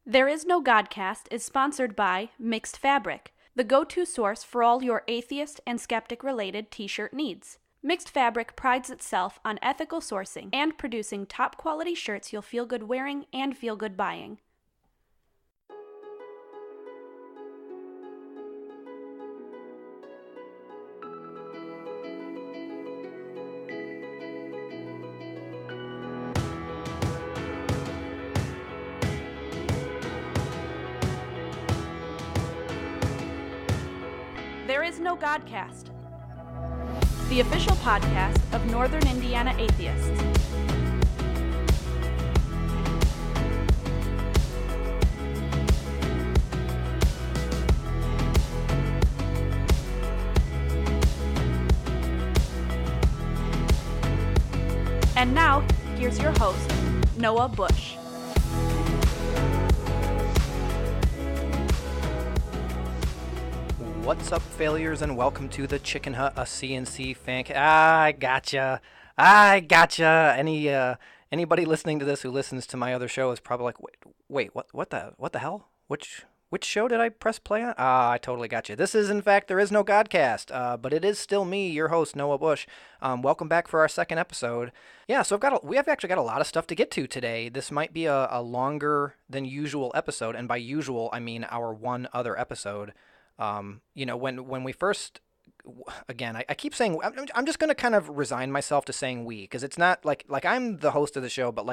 There Is No Godcast is sponsored by Mixed Fabric, the go-to source for all your atheist and skeptic-related t-shirt needs. Mixed Fabric prides itself on ethical sourcing and producing top-quality shirts you'll feel good wearing and feel good buying. There Is No Godcast, the official podcast of Northern Indiana Atheists. And now, here's your host, Noah Bush. What's up, failures, and welcome to the Chicken Hut, a CNC fan. I gotcha. Anybody listening to this who listens to my other show is probably like, wait, what the hell? Which show did I press play on? I totally got you. This is, in fact, There Is No Godcast, but it is still me, your host, Noah Bush. Welcome back for our second episode. Yeah, so we have actually got a lot of stuff to get to today. This might be a longer than usual episode, and by usual, I mean our one other episode. When we first, again, I keep saying, I'm just going to kind of resign myself to saying we, because it's not like I'm the host of the show, but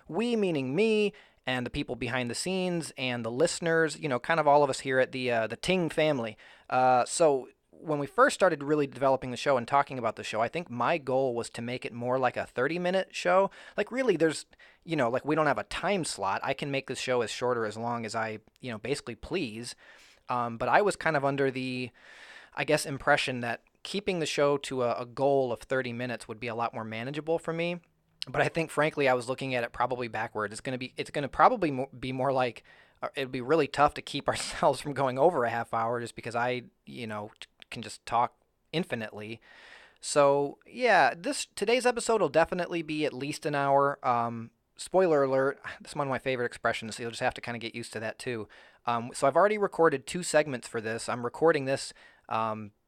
we meaning me and the people behind the scenes and the listeners, kind of all of us here at the Ting family. So when we first started really developing the show and talking about the show, I think my goal was to make it more like a 30-minute show. Like really there's, we don't have a time slot. I can make this show as short or as long as I, basically please. But I was kind of under the, I guess, impression that keeping the show to a goal of 30 minutes would be a lot more manageable for me. But I think, frankly, I was looking at it probably backward. It's going to probably be more like, it'd be really tough to keep ourselves from going over a half hour just because I, can just talk infinitely. So yeah, today's episode will definitely be at least an hour. Spoiler alert, this is one of my favorite expressions, so you'll just have to kind of get used to that too. So I've already recorded 2 segments for this. I'm recording this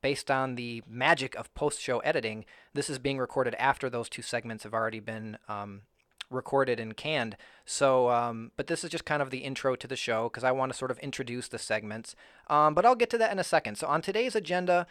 based on the magic of post-show editing. This is being recorded after those 2 segments have already been recorded and canned. So, but this is just kind of the intro to the show because I want to sort of introduce the segments. But I'll get to that in a second. So on today's agenda,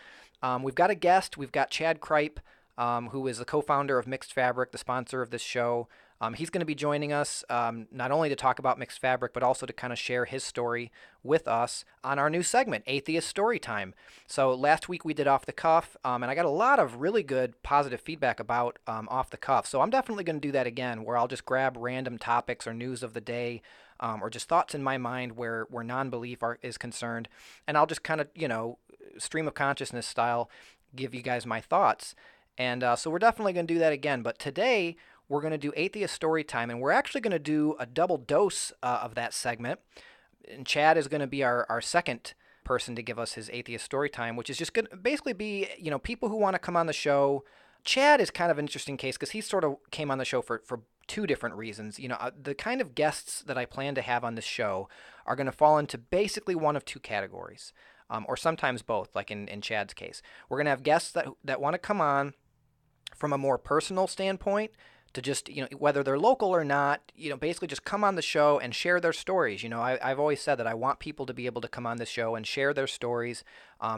we've got a guest. We've got Chad Cripe, who is the co-founder of Mixed Fabric, the sponsor of this show. He's going to be joining us not only to talk about Mixed Fabric, but also to kind of share his story with us on our new segment, Atheist Story Time. So last week we did Off the Cuff, and I got a lot of really good positive feedback about Off the Cuff. So I'm definitely going to do that again, where I'll just grab random topics or news of the day, or just thoughts in my mind where non-belief is concerned, and I'll just kind of, stream of consciousness style, give you guys my thoughts. And so we're definitely going to do that again. But today, we're going to do Atheist Story Time, and we're actually going to do a double dose of that segment. And Chad is going to be our second person to give us his Atheist Story Time, which is just going to basically be, people who want to come on the show. Chad is kind of an interesting case because he sort of came on the show for 2 different reasons. The kind of guests that I plan to have on this show are going to fall into basically one of 2 categories, or sometimes both, like in Chad's case. We're going to have guests that want to come on from a more personal standpoint, to just, whether they're local or not, basically just come on the show and share their stories. I've always said that I want people to be able to come on the show and share their stories,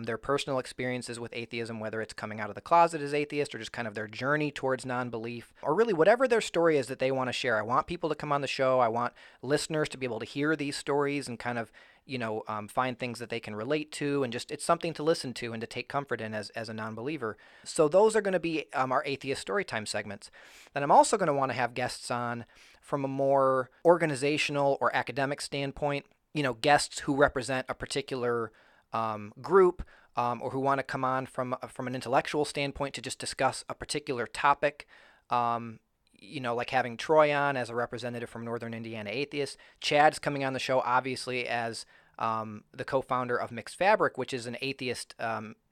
their personal experiences with atheism, whether it's coming out of the closet as atheist or just kind of their journey towards non-belief, or really whatever their story is that they want to share. I want people to come on the show. I want listeners to be able to hear these stories and kind of, find things that they can relate to, and just it's something to listen to and to take comfort in as a non-believer. So those are going to be our Atheist Storytime segments. Then I'm also going to want to have guests on from a more organizational or academic standpoint, guests who represent a particular group, or who want to come on from an intellectual standpoint to just discuss a particular topic. Like having Troy on as a representative from Northern Indiana Atheists. Chad's coming on the show, obviously, as the co-founder of Mixed Fabric, which is an atheist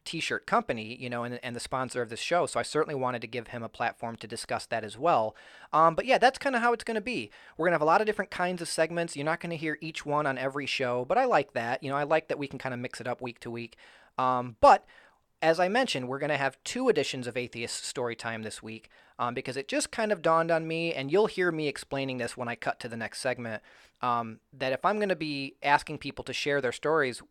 t-shirt company, and the sponsor of this show. So I certainly wanted to give him a platform to discuss that as well. But yeah, that's kind of how it's going to be. We're going to have a lot of different kinds of segments. You're not going to hear each one on every show, but I like that. I like that we can kind of mix it up week to week. But as I mentioned, we're going to have 2 editions of Atheist Story Time this week because it just kind of dawned on me, and you'll hear me explaining this when I cut to the next segment, that if I'm going to be asking people to share their stories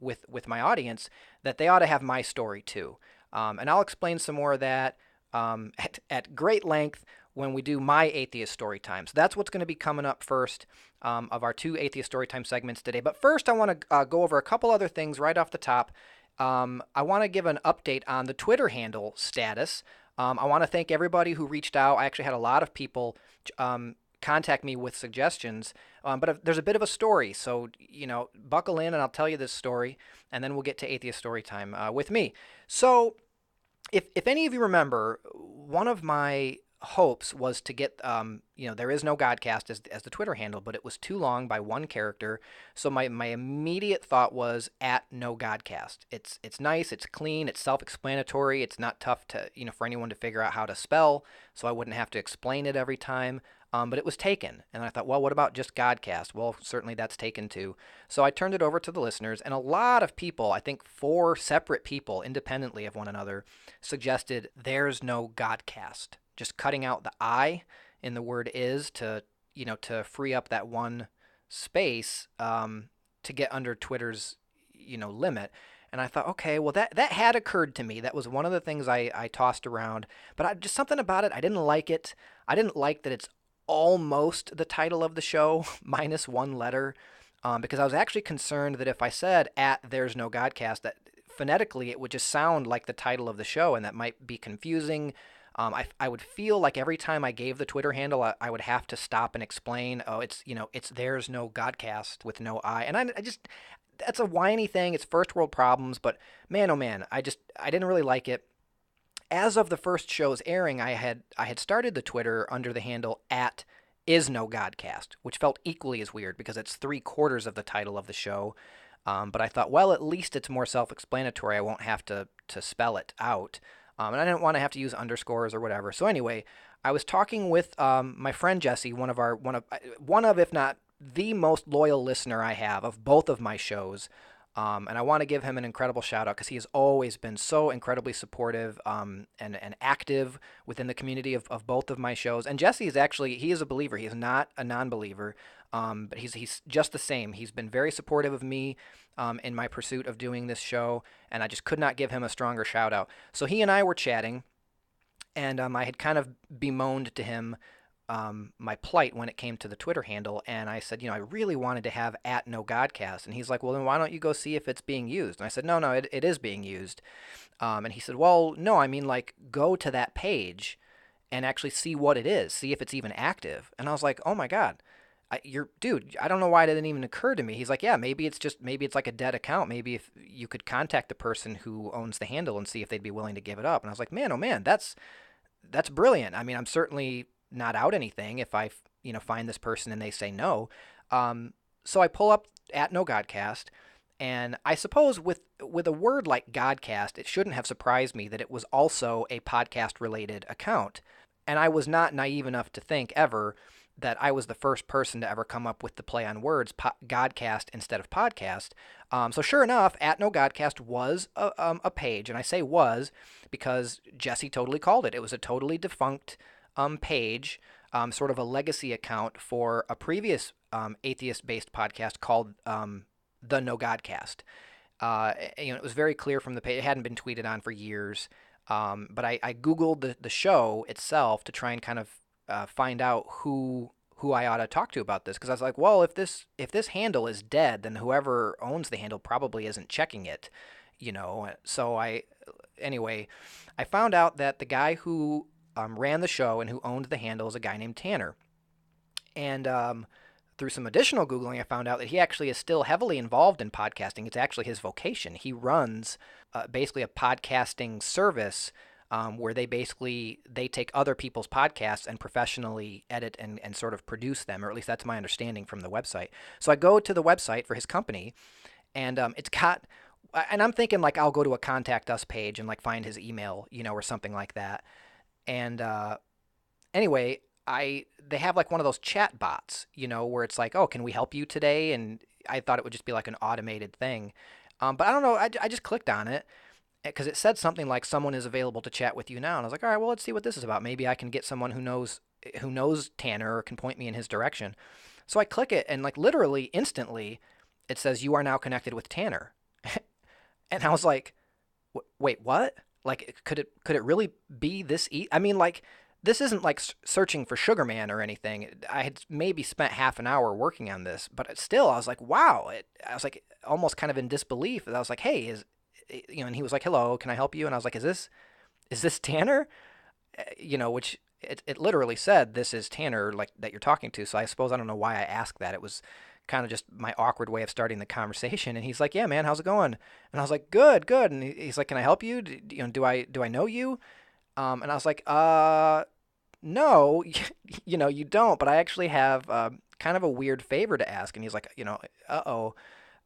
with my audience, that they ought to have my story too. And I'll explain some more of that at great length when we do my Atheist Story Time. So that's what's going to be coming up first of our 2 Atheist Story Time segments today. But first, I want to go over a couple other things right off the top. I want to give an update on the Twitter handle status. I want to thank everybody who reached out. I actually had a lot of people contact me with suggestions, but there's a bit of a story. So, buckle in and I'll tell you this story, and then we'll get to Atheist Story Time with me. So, if any of you remember, one of my hopes was to get, there is no Godcast as the Twitter handle, but it was too long by one character. So my immediate thought was @NoGodcast. It's nice, it's clean, it's self-explanatory. It's not tough to, for anyone to figure out how to spell, so I wouldn't have to explain it every time. But it was taken, and I thought, well, what about just Godcast? Well, certainly that's taken too. So I turned it over to the listeners, and a lot of people, I think 4 separate people independently of one another, suggested there's no Godcast. Just cutting out the I in the word is to free up that one space to get under Twitter's limit. And I thought, okay, well that had occurred to me. That was one of the things I tossed around, but just something about it, I didn't like it. I didn't like that it's almost the title of the show minus 1 letter, because I was actually concerned that if I said @there's no Godcast, that phonetically it would just sound like the title of the show, and that might be confusing. I would feel like every time I gave the Twitter handle, I would have to stop and explain, it's there's no Godcast with no I. And I just, that's a whiny thing. It's first world problems, but man, oh man, I didn't really like it. As of the first show's airing, I had started the Twitter under the handle @isnogodcast, which felt equally as weird because it's 3/4 of the title of the show. But I thought, well, at least it's more self-explanatory. I won't have to spell it out. And I didn't want to have to use underscores or whatever. So anyway, I was talking with my friend Jesse, one of if not the most loyal listener I have of both of my shows. And I want to give him an incredible shout out because he has always been so incredibly supportive and active within the community of both of my shows. And Jesse is he is a believer. He is not a non-believer. But he's just the same. He's been very supportive of me in my pursuit of doing this show, and I just could not give him a stronger shout out. So he and I were chatting, and I had kind of bemoaned to him my plight when it came to the Twitter handle, and I said, I really wanted to have @NoGodcast, and he's like, well, then why don't you go see if it's being used? And I said, no, it is being used. And he said, well, no, I mean, like, go to that page and actually see what it is, see if it's even active. And I was like, oh my God. Dude, I don't know why it didn't even occur to me. He's like, yeah, maybe it's like a dead account. Maybe if you could contact the person who owns the handle and see if they'd be willing to give it up. And I was like, man, oh man, that's brilliant. I mean, I'm certainly not out anything if I, find this person and they say no. So I pull up @NoGodcast, and I suppose with a word like Godcast, it shouldn't have surprised me that it was also a podcast-related account. And I was not naive enough to think ever that I was the first person to ever come up with the play on words, Godcast instead of podcast. So sure enough, @NoGodcast was a page, and I say was because Jesse totally called it. It was a totally defunct page, sort of a legacy account for a previous atheist-based podcast called The No Godcast. It was very clear from the page. It hadn't been tweeted on for years, but I Googled the show itself to try and kind of find out who I ought to talk to about this, because I was like, well, if this handle is dead, then whoever owns the handle probably isn't checking it, So I found out that the guy who ran the show and who owned the handle is a guy named Tanner, and through some additional Googling, I found out that he actually is still heavily involved in podcasting. It's actually his vocation. He runs basically a podcasting service where they take other people's podcasts and professionally edit and sort of produce them, or at least that's my understanding from the website. So I go to the website for his company, and it's got and I'm thinking like I'll go to a contact us page and like find his email, or something like that. And anyway, I they have like one of those chat bots, where it's like, oh, can we help you today? And I thought it would just be like an automated thing. But I don't know. I just clicked on it because it said something like someone is available to chat with you now, and I was like, all right, well, let's see what this is about. Maybe I can get someone who knows Tanner or can point me in his direction. So I click it, and like literally instantly, it says you are now connected with Tanner, and I was like, wait, what? Like, could it really be this? I mean, like, this isn't like searching for Sugar Man or anything. I had maybe spent half an hour working on this, but still, I was like, wow. I was like almost kind of in disbelief. I was like, hey, and he was like, hello, can I help you? And I was like, is this Tanner? Which it literally said this is Tanner, like that you're talking to. So I suppose I don't know why I asked that. It was kind of just my awkward way of starting the conversation. And he's like, yeah, man, how's it going? And I was like, good, good. And he's like, can I help you? Do I know you? And I was like, no, you don't. But I actually have kind of a weird favor to ask. And he's like, uh-oh.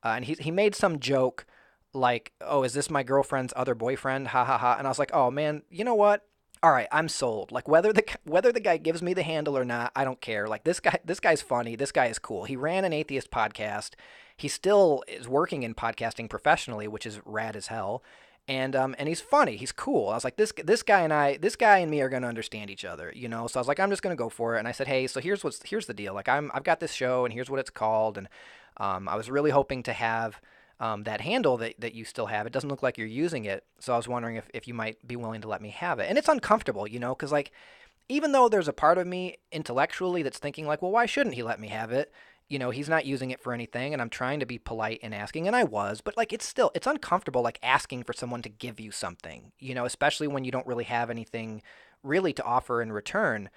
And he made some joke like, oh, is this my girlfriend's other boyfriend? Ha ha ha. And I was like, oh man, you know what? All right, I'm sold. Like whether the guy gives me the handle or not, I don't care. Like this guy's funny. This guy is cool. He ran an atheist podcast. He still is working in podcasting professionally, which is rad as hell. And he's funny. He's cool. I was like, this guy and me are gonna understand each other. So I was like, I'm just gonna go for it. And I said, hey, so here's the deal. Like I've got this show, and here's what it's called. And I was really hoping to have that handle that you still have. It doesn't look like you're using it. So I was wondering if you might be willing to let me have it. And it's uncomfortable, because like, even though there's a part of me intellectually that's thinking like, well, why shouldn't he let me have it? He's not using it for anything, and I'm trying to be polite in asking, and I was, but like, it's uncomfortable, like asking for someone to give you something, especially when you don't really have anything really to offer in return.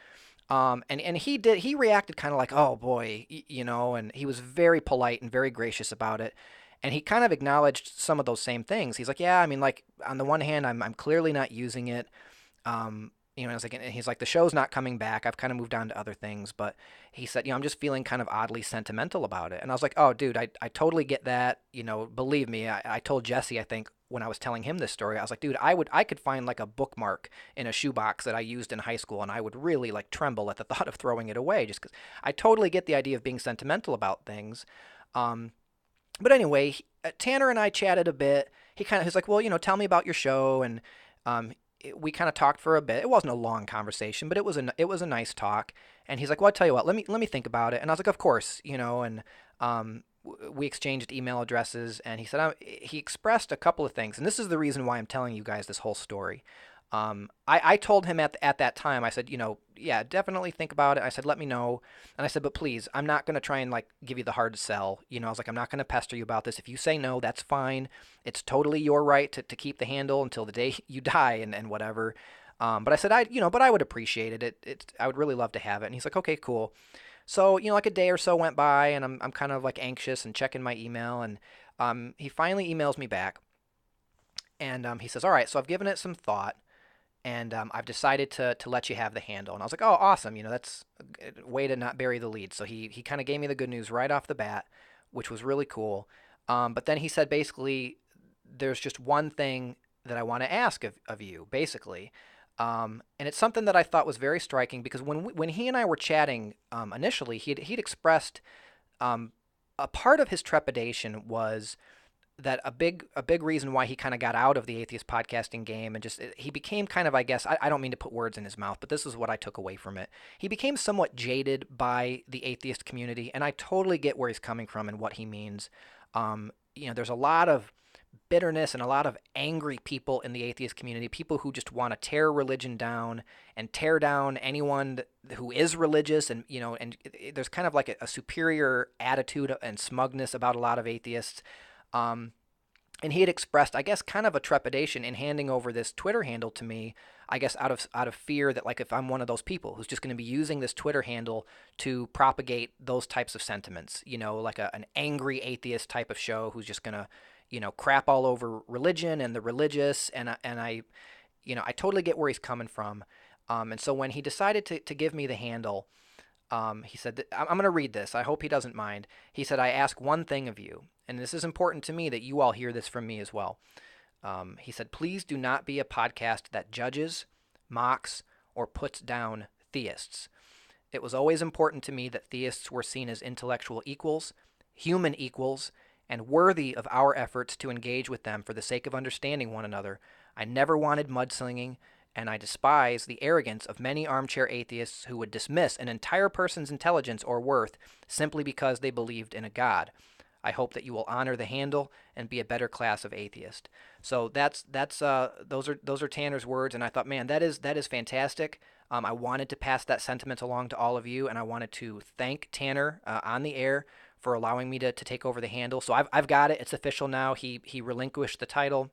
And he reacted kind of like, oh boy, and he was very polite and very gracious about it. And he kind of acknowledged some of those same things. He's like, yeah, I mean, like on the one hand, I'm clearly not using it. And I was like, and he's like, the show's not coming back. I've kind of moved on to other things, but he said, I'm just feeling kind of oddly sentimental about it. And I was like, oh, dude, I totally get that. Believe me, I told Jesse, I think when I was telling him this story, I was like, dude, I could find like a bookmark in a shoebox that I used in high school, and I would really like tremble at the thought of throwing it away, just because I totally get the idea of being sentimental about things. But anyway, Tanner and I chatted a bit. He's like, well, tell me about your show, and we kind of talked for a bit. It wasn't a long conversation, but it was a nice talk. And he's like, well, I'll tell you what, let me think about it. And I was like, of course, and we exchanged email addresses. And he said he expressed a couple of things, and this is the reason why I'm telling you guys this whole story. I told him at that time, I said, yeah, definitely think about it. I said, let me know. And I said, but please, I'm not going to try and like give you the hard sell. I was like, I'm not going to pester you about this. If you say no, that's fine. It's totally your right to keep the handle until the day you die and whatever. But I said, but I would appreciate it. I would really love to have it. And he's like, okay, cool. So, like a day or so went by, and I'm kind of like anxious and checking my email. And he finally emails me back. And he says, all right, so I've given it some thought. And I've decided to let you have the handle. And I was like, oh, awesome. That's a way to not bury the lead. So he kind of gave me the good news right off the bat, which was really cool. But then he said, basically, there's just one thing that I want to ask of you, basically. And it's something that I thought was very striking, because when he and I were chatting initially, he'd expressed a part of his trepidation was that a big reason why he kind of got out of the atheist podcasting game, and just he became kind of, I guess, I don't mean to put words in his mouth, but this is what I took away from it. He became somewhat jaded by the atheist community, and I totally get where he's coming from and what he means. There's a lot of bitterness and a lot of angry people in the atheist community, people who just want to tear religion down and tear down anyone who is religious, and there's kind of like a superior attitude and smugness about a lot of atheists. And he had expressed, I guess, kind of a trepidation in handing over this Twitter handle to me, I guess out of fear that, like, if I'm one of those people who's just going to be using this Twitter handle to propagate those types of sentiments, like an angry atheist type of show who's just going to, crap all over religion and the religious, and I totally get where he's coming from. And so when he decided to give me the handle, He said, I'm going to read this. I hope he doesn't mind. He said, I ask one thing of you, and this is important to me that you all hear this from me as well. He said, please do not be a podcast that judges, mocks, or puts down theists. It was always important to me that theists were seen as intellectual equals, human equals, and worthy of our efforts to engage with them for the sake of understanding one another. I never wanted mudslinging, and I despise the arrogance of many armchair atheists who would dismiss an entire person's intelligence or worth simply because they believed in a God. I hope that you will honor the handle and be a better class of atheist. So those are Tanner's words, and I thought, man, that is fantastic. I wanted to pass that sentiment along to all of you, and I wanted to thank Tanner on the air for allowing me to take over the handle. So I've got it; it's official now. He relinquished the title.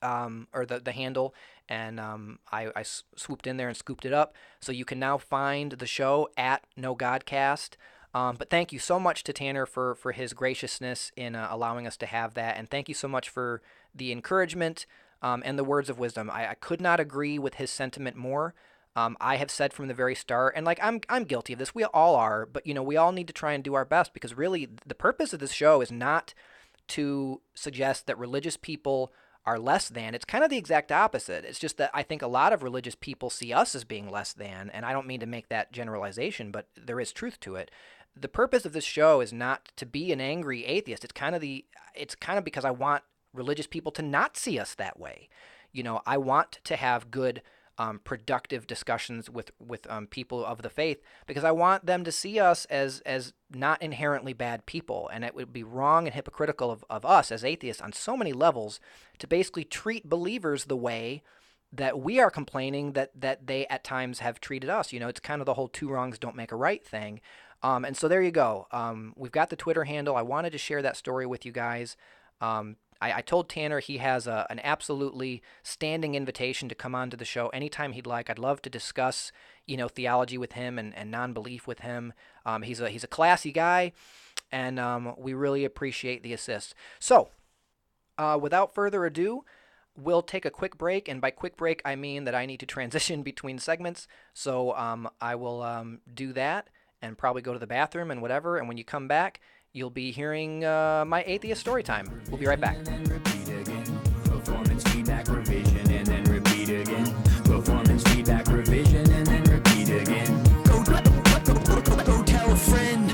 Or the handle, and I swooped in there and scooped it up. So you can now find the show at No Godcast. But thank you so much to Tanner for his graciousness in allowing us to have that, and thank you so much for the encouragement and the words of wisdom. I could not agree with his sentiment more. I have said from the very start, and like I'm guilty of this. We all are, but we all need to try and do our best, because really the purpose of this show is not to suggest that religious people are less than. It's kind of the exact opposite. It's just that I think a lot of religious people see us as being less than, and I don't mean to make that generalization, but there is truth to it. The purpose of this show is not to be an angry atheist. It's kind of because I want religious people to not see us that way. I want to have good, productive discussions with people of the faith, because I want them to see us as not inherently bad people. And it would be wrong and hypocritical of us as atheists on so many levels to basically treat believers the way that we are complaining that they at times have treated us. It's kind of the whole two wrongs don't make a right thing. And so there you go. We've got the Twitter handle. I wanted to share that story with you guys. I told Tanner he has an absolutely standing invitation to come on to the show anytime he'd like. I'd love to discuss, theology with him and non-belief with him. He's a classy guy, and we really appreciate the assist. So, without further ado, we'll take a quick break, and by quick break, I mean that I need to transition between segments. So I will do that and probably go to the bathroom and whatever, and when you come back, you'll be hearing my Atheist Story Time. We'll be right back. And then repeat again. Performance feedback revision, and then repeat again. Performance feedback revision, and then repeat again. Go tell a friend.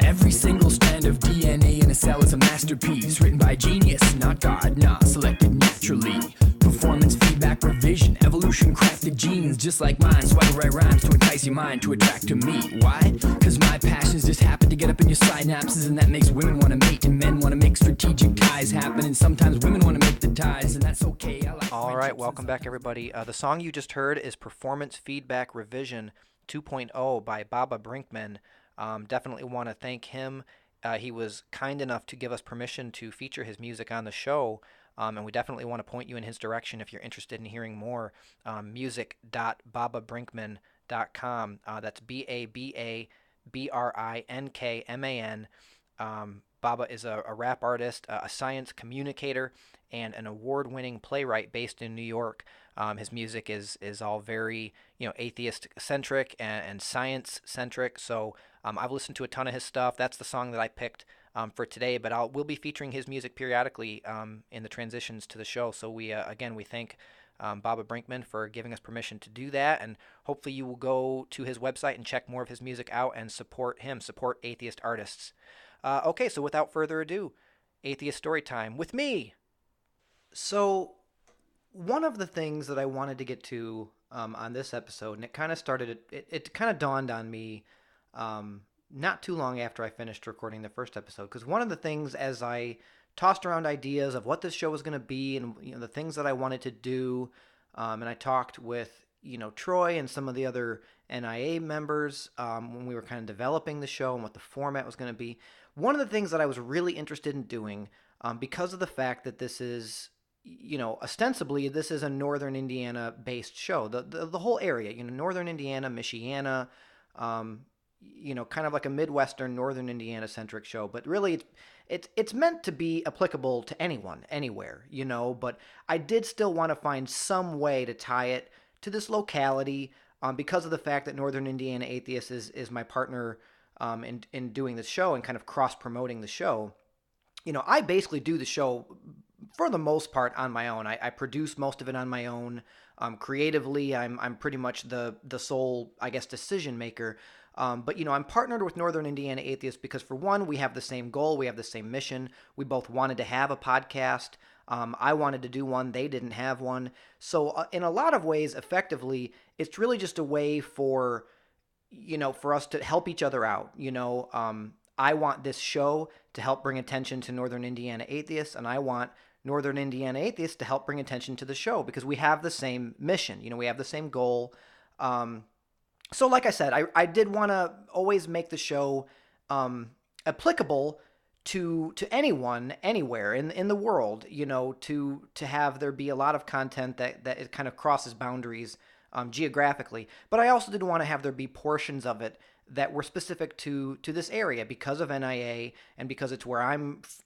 Every single strand of DNA in a cell is a masterpiece, written by genius, not God, selected naturally. Performance feedback revision, evolution crafted genes just like mine. So I write rhymes to entice your mind to attract to me. Why? Cause my passions just happen to get up in your synapses, and that makes women want to mate and men want to make strategic ties happen, and sometimes women want to make the ties, and that's okay. All right, welcome back everybody. The song you just heard is Performance Feedback Revision 2.0 by Baba Brinkman. Definitely want to thank him. He was kind enough to give us permission to feature his music on the show. And we definitely want to point you in his direction if you're interested in hearing more. Music.bababrinkman.com. That's BABABRINKMAN. Baba is a rap artist, a science communicator, and an award-winning playwright based in New York. His music is all very atheist-centric and science-centric. So I've listened to a ton of his stuff. That's the song that I picked for today, but we'll be featuring his music periodically in the transitions to the show. So we thank Baba Brinkman for giving us permission to do that, and hopefully you will go to his website and check more of his music out and support him, support atheist artists. Okay, so without further ado, Atheist Story Time with me. So one of the things that I wanted to get to on this episode, and it kind of it kind of dawned on me not too long after I finished recording the first episode, because one of the things as I tossed around ideas of what this show was going to be and the things that I wanted to do, and I talked with Troy and some of the other NIA members when we were kind of developing the show and what the format was going to be. One of the things that I was really interested in doing, because of the fact that this is ostensibly this is a Northern Indiana based show, the whole area, Northern Indiana, Michiana, kind of like a Midwestern, Northern Indiana centric show, but really it's meant to be applicable to anyone, anywhere, but I did still want to find some way to tie it to this locality, because of the fact that Northern Indiana Atheist is my partner in doing this show and kind of cross-promoting the show. I basically do the show for the most part on my own. I produce most of it on my own. Creatively, I'm pretty much the sole, I guess, decision maker. But I'm partnered with Northern Indiana Atheist because, for one, we have the same goal, we have the same mission. We both wanted to have a podcast. I wanted to do one; they didn't have one. So, in a lot of ways, effectively, it's really just a way for us to help each other out. I want this show to help bring attention to Northern Indiana Atheists, and I want Northern Indiana Atheists to help bring attention to the show because we have the same mission. We have the same goal. So like I said, I did want to always make the show applicable to anyone, anywhere in the world, to have there be a lot of content that it kind of crosses boundaries geographically. But I also did want to have there be portions of it that were specific to this area because of NIA and because it's where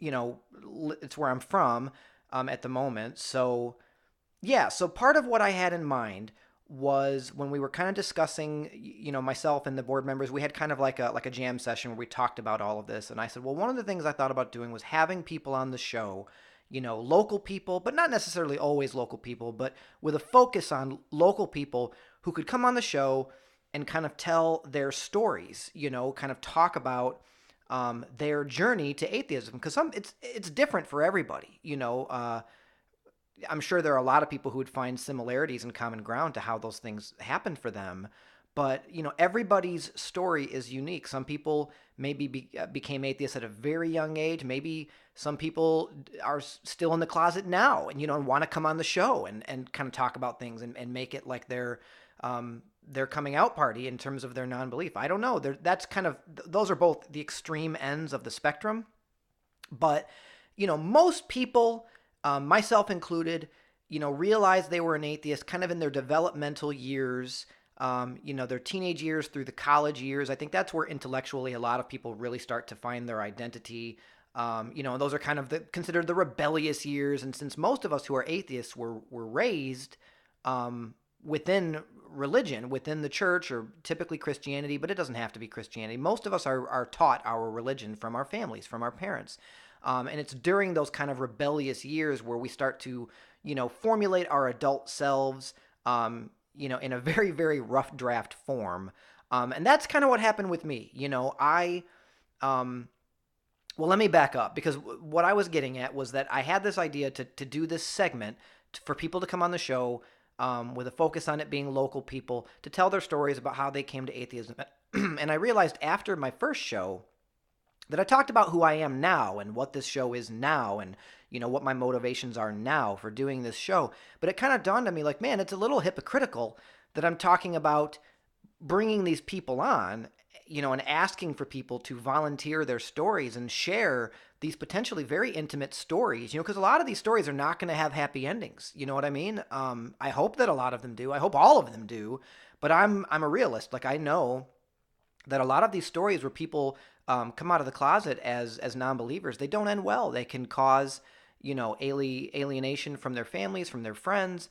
it's where I'm from at the moment. So yeah, so part of what I had in mind was when we were kind of discussing, myself and the board members, we had kind of like a jam session where we talked about all of this. And I said, well, one of the things I thought about doing was having people on the show, local people, but not necessarily always local people, but with a focus on local people who could come on the show and kind of tell their stories, kind of talk about their journey to atheism, because it's different for everybody. I'm sure there are a lot of people who would find similarities and common ground to how those things happened for them. But, everybody's story is unique. Some people maybe became atheists at a very young age. Maybe some people are still in the closet now and, and want to come on the show and kind of talk about things and make it like their coming out party in terms of their non-belief. I don't know. Those are both the extreme ends of the spectrum. But, most people, myself included, realized they were an atheist kind of in their developmental years, their teenage years through the college years. I think that's where intellectually a lot of people really start to find their identity. And those are kind of considered the rebellious years. And since most of us who are atheists were raised within religion, within the church, or typically Christianity, but it doesn't have to be Christianity. Most of us are taught our religion from our families, from our parents. And it's during those kind of rebellious years where we start to, formulate our adult selves, in a very, very rough draft form. And that's kind of what happened with me. Well, let me back up, because what I was getting at was that I had this idea to do this segment for people to come on the show with a focus on it being local people to tell their stories about how they came to atheism. And I realized after my first show that I talked about who I am now and what this show is now and, what my motivations are now for doing this show. But it kind of dawned on me like, man, it's a little hypocritical that I'm talking about bringing these people on, and asking for people to volunteer their stories and share these potentially very intimate stories, because a lot of these stories are not going to have happy endings. You know what I mean? I hope that a lot of them do. I hope all of them do. But I'm a realist. Like, I know that a lot of these stories where people come out of the closet as non-believers, they don't end well. They can cause, alienation from their families, from their friends.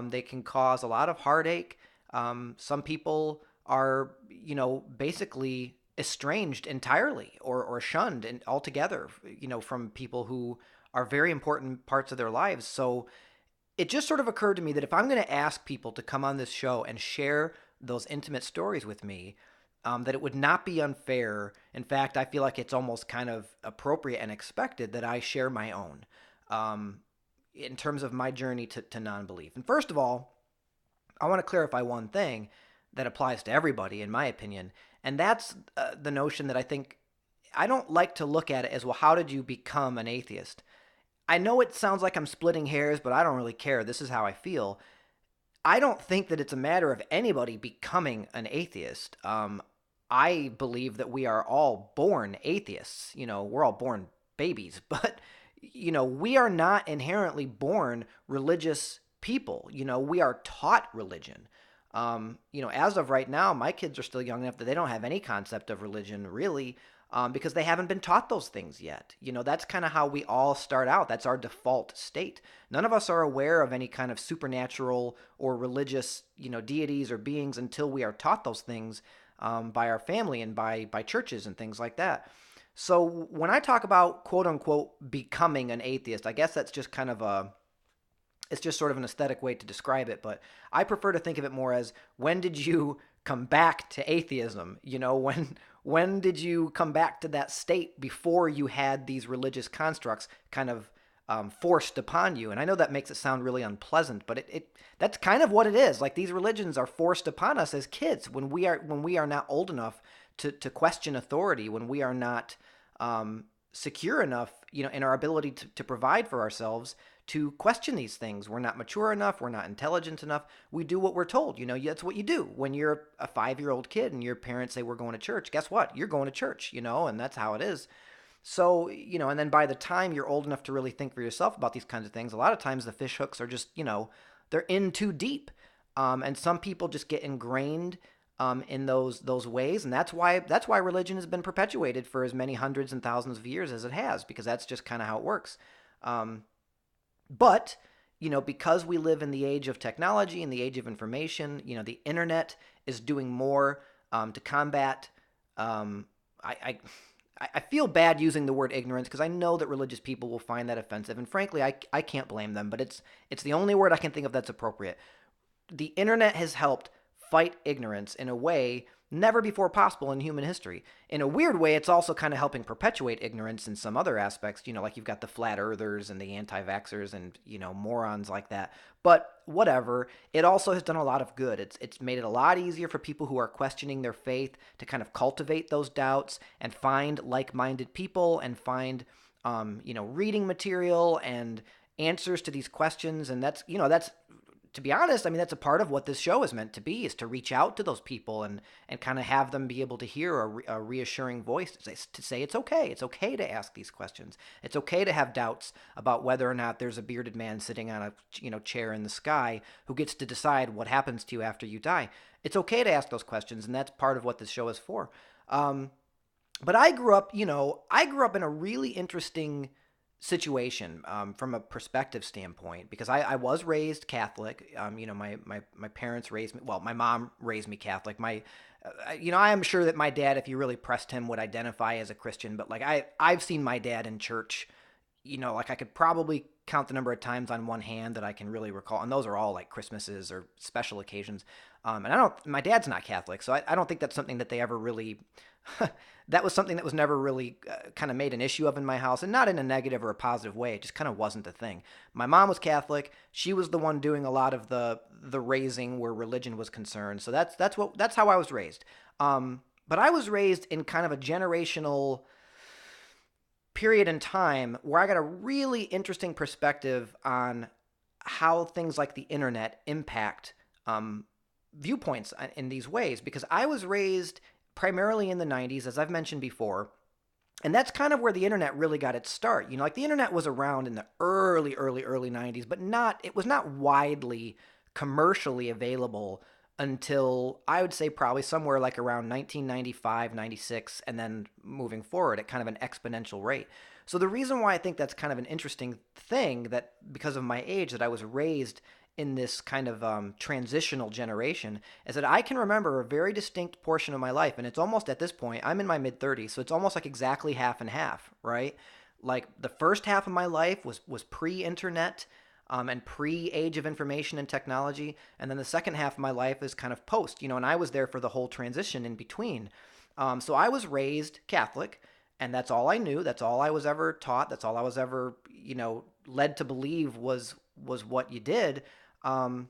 They can cause a lot of heartache. Some people are, basically estranged entirely or shunned and altogether, from people who are very important parts of their lives. So it just sort of occurred to me that if I'm going to ask people to come on this show and share those intimate stories with me, that it would not be unfair. In fact, I feel like it's almost kind of appropriate and expected that I share my own in terms of my journey to non-belief. And first of all, I want to clarify one thing that applies to everybody, in my opinion, and that's the notion that I don't like to look at it as, well, how did you become an atheist? I know it sounds like I'm splitting hairs, but I don't really care. This is how I feel. I don't think that it's a matter of anybody becoming an atheist. I believe that we are all born atheists. We're all born babies, but, we are not inherently born religious people. We are taught religion. As of right now, my kids are still young enough that they don't have any concept of religion, really. because they haven't been taught those things yet. That's kind of how we all start out. That's our default state. None of us are aware of any kind of supernatural or religious, deities or beings until we are taught those things by our family and by churches and things like that. So when I talk about quote unquote becoming an atheist, I guess that's just kind of it's just sort of an aesthetic way to describe it, but I prefer to think of it more as, when did you come back to atheism? When did you come back to that state before you had these religious constructs kind of forced upon you? And I know that makes it sound really unpleasant, but that's kind of what it is. Like, these religions are forced upon us as kids when we are not old enough to question authority, when we are not secure enough, in our ability to provide for ourselves, to question these things. We're not mature enough. We're not intelligent enough. We do what we're told. That's what you do when you're a 5-year-old kid and your parents say, we're going to church. Guess what? You're going to church, and that's how it is. So, and then by the time you're old enough to really think for yourself about these kinds of things, a lot of times the fish hooks are just, they're in too deep. And some people just get ingrained in those ways. And that's why religion has been perpetuated for as many hundreds and thousands of years as it has, because that's just kind of how it works. But, because we live in the age of technology and the age of information, the internet is doing more to combat. I feel bad using the word ignorance, because I know that religious people will find that offensive. And frankly, I can't blame them, but it's the only word I can think of that's appropriate. The internet has helped fight ignorance in a way never before possible in human history. In a weird way, it's also kind of helping perpetuate ignorance in some other aspects, like you've got the flat earthers and the anti-vaxxers and, morons like that. But whatever, it also has done a lot of good. It's made it a lot easier for people who are questioning their faith to kind of cultivate those doubts and find like-minded people and find, reading material and answers to these questions. And that's to be honest, that's a part of what this show is meant to be, is to reach out to those people and kind of have them be able to hear a reassuring voice to say it's okay. It's okay to ask these questions. It's okay to have doubts about whether or not there's a bearded man sitting on a chair in the sky who gets to decide what happens to you after you die. It's okay to ask those questions, and that's part of what this show is for. But I grew up in a really interesting situation from a perspective standpoint, because I was raised Catholic. My parents raised me, well, my mom raised me Catholic. I am sure that my dad, if you really pressed him, would identify as a Christian, but I've seen my dad in church, I could probably count the number of times on one hand that I can really recall, and those are all like Christmases or special occasions. And my dad's not Catholic, so I don't think that's something that they ever really that was something that was never really kind of made an issue of in my house, and not in a negative or a positive way. It just kind of wasn't a thing. My mom was Catholic. She was the one doing a lot of the raising where religion was concerned. So that's how I was raised. But I was raised in kind of a generational period in time where I got a really interesting perspective on how things like the internet impact viewpoints in these ways, because I was raised primarily in the 90s, as I've mentioned before, and that's kind of where the internet really got its start. The internet was around in the early 90s, but it was not widely commercially available until, I would say, probably somewhere like around 1995, 96, and then moving forward at kind of an exponential rate. So the reason why I think that's kind of an interesting thing, that because of my age, that I was raised in this kind of transitional generation, is that I can remember a very distinct portion of my life, and it's almost, at this point, I'm in my mid-30s, so it's almost like exactly half and half, right? Like, the first half of my life was pre-internet and pre-age of information and technology, and then the second half of my life is kind of post, and I was there for the whole transition in between. So I was raised Catholic, and that's all I knew. That's all I was ever taught. That's all I was ever, led to believe was what you did. And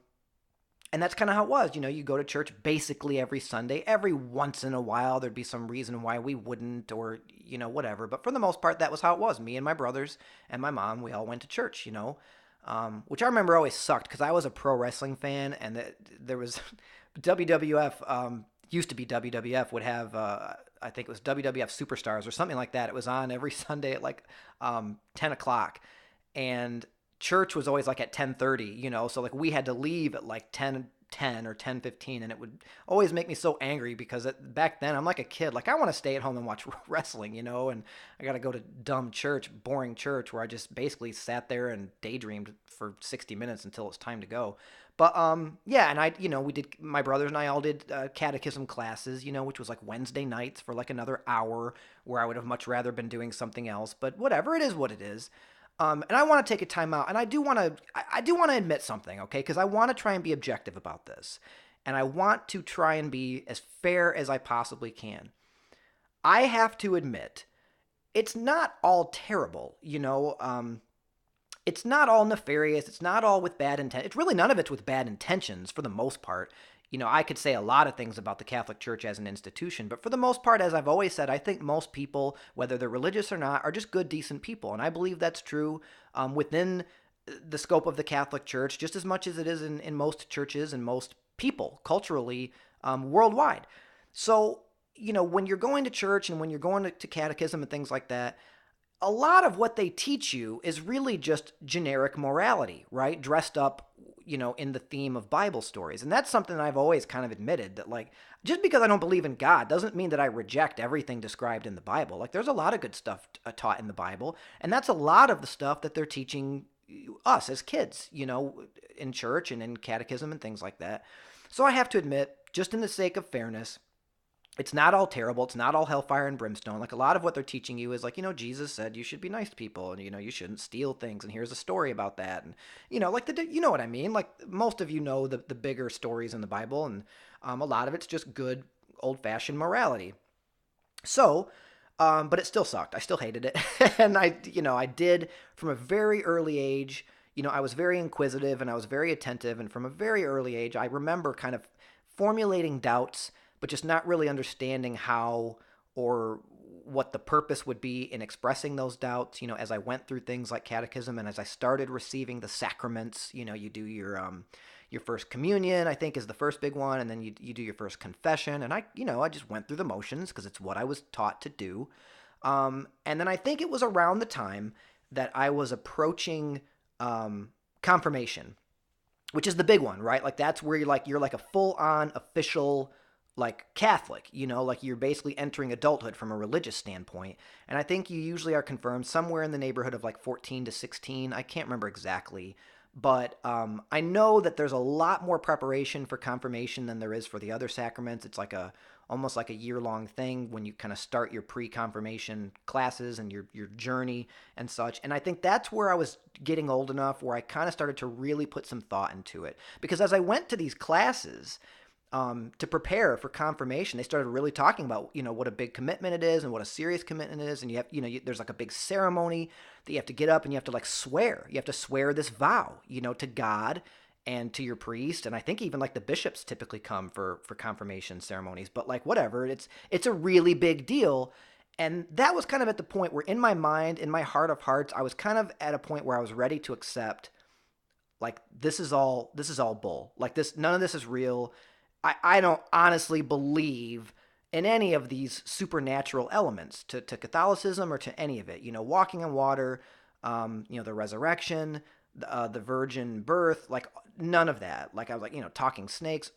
that's kind of how it was. You go to church basically every Sunday. Every once in a while, there'd be some reason why we wouldn't, or, whatever. But for the most part, that was how it was. Me and my brothers and my mom, we all went to church, which I remember always sucked, because I was a pro wrestling fan, and there was WWF, used to be WWF, would have, I think it was WWF Superstars or something like that. It was on every Sunday at like 10 o'clock. And church was always like at 10:30, so like we had to leave at like 10 10 or 10:15, and it would always make me so angry because back then I'm like a kid. Like I want to stay at home and watch wrestling, and I got to go to dumb church, boring church where I just basically sat there and daydreamed for 60 minutes until it's time to go. But yeah, and we did, my brothers and I all did catechism classes, which was like Wednesday nights for like another hour, where I would have much rather been doing something else. But whatever, it is what it is. And I want to take a time out, and I do want to admit something, okay? Because I want to try and be objective about this, and I want to try and be as fair as I possibly can. I have to admit, it's not all terrible, It's not all nefarious. It's not all with bad intent. It's really none of it's with bad intentions for the most part. I could say a lot of things about the Catholic Church as an institution, but for the most part, as I've always said, I think most people, whether they're religious or not, are just good, decent people. And I believe that's true within the scope of the Catholic Church, just as much as it is in most churches and most people culturally worldwide. So, when you're going to church and when you're going to catechism and things like that, a lot of what they teach you is really just generic morality, right? Dressed up, in the theme of Bible stories. And that's something that I've always kind of admitted, that like, just because I don't believe in God doesn't mean that I reject everything described in the Bible. Like there's a lot of good stuff taught in the Bible. And that's a lot of the stuff that they're teaching us as kids, in church and in catechism and things like that. So I have to admit, just in the sake of fairness, it's not all terrible. It's not all hellfire and brimstone. Like a lot of what they're teaching you is like, Jesus said you should be nice to people and, you shouldn't steal things. And here's a story about that. And, like you know what I mean? Like most of the bigger stories in the Bible, and a lot of it's just good old fashioned morality. So, but it still sucked. I still hated it. And I did from a very early age, I was very inquisitive and I was very attentive. And from a very early age, I remember kind of formulating doubts, but just not really understanding how or what the purpose would be in expressing those doubts, as I went through things like catechism and as I started receiving the sacraments. You do your first communion, I think, is the first big one, and then you do your first confession, and I just went through the motions because it's what I was taught to do. And then I think it was around the time that I was approaching confirmation, which is the big one, right? Like that's where you're like a full-on official like Catholic, like you're basically entering adulthood from a religious standpoint. And I think you usually are confirmed somewhere in the neighborhood of like 14 to 16. I can't remember exactly, but I know that there's a lot more preparation for confirmation than there is for the other sacraments. It's like almost like a year-long thing when you kind of start your pre-confirmation classes and your journey and such. And I think that's where I was getting old enough where I kind of started to really put some thought into it. Because as I went to these classes, to prepare for confirmation, they started really talking about, what a big commitment it is and what a serious commitment it is. And you have, there's like a big ceremony that you have to get up and you have to like swear. You have to swear this vow, to God and to your priest. And I think even like the bishops typically come for confirmation ceremonies, but like whatever, it's a really big deal. And that was kind of at the point where in my mind, in my heart of hearts, I was kind of at a point where I was ready to accept, like, this is all bull. Like this, none of this is real. I don't honestly believe in any of these supernatural elements to Catholicism or to any of it. Walking on water, the resurrection, the virgin birth, like none of that. Like I was like, talking snakes,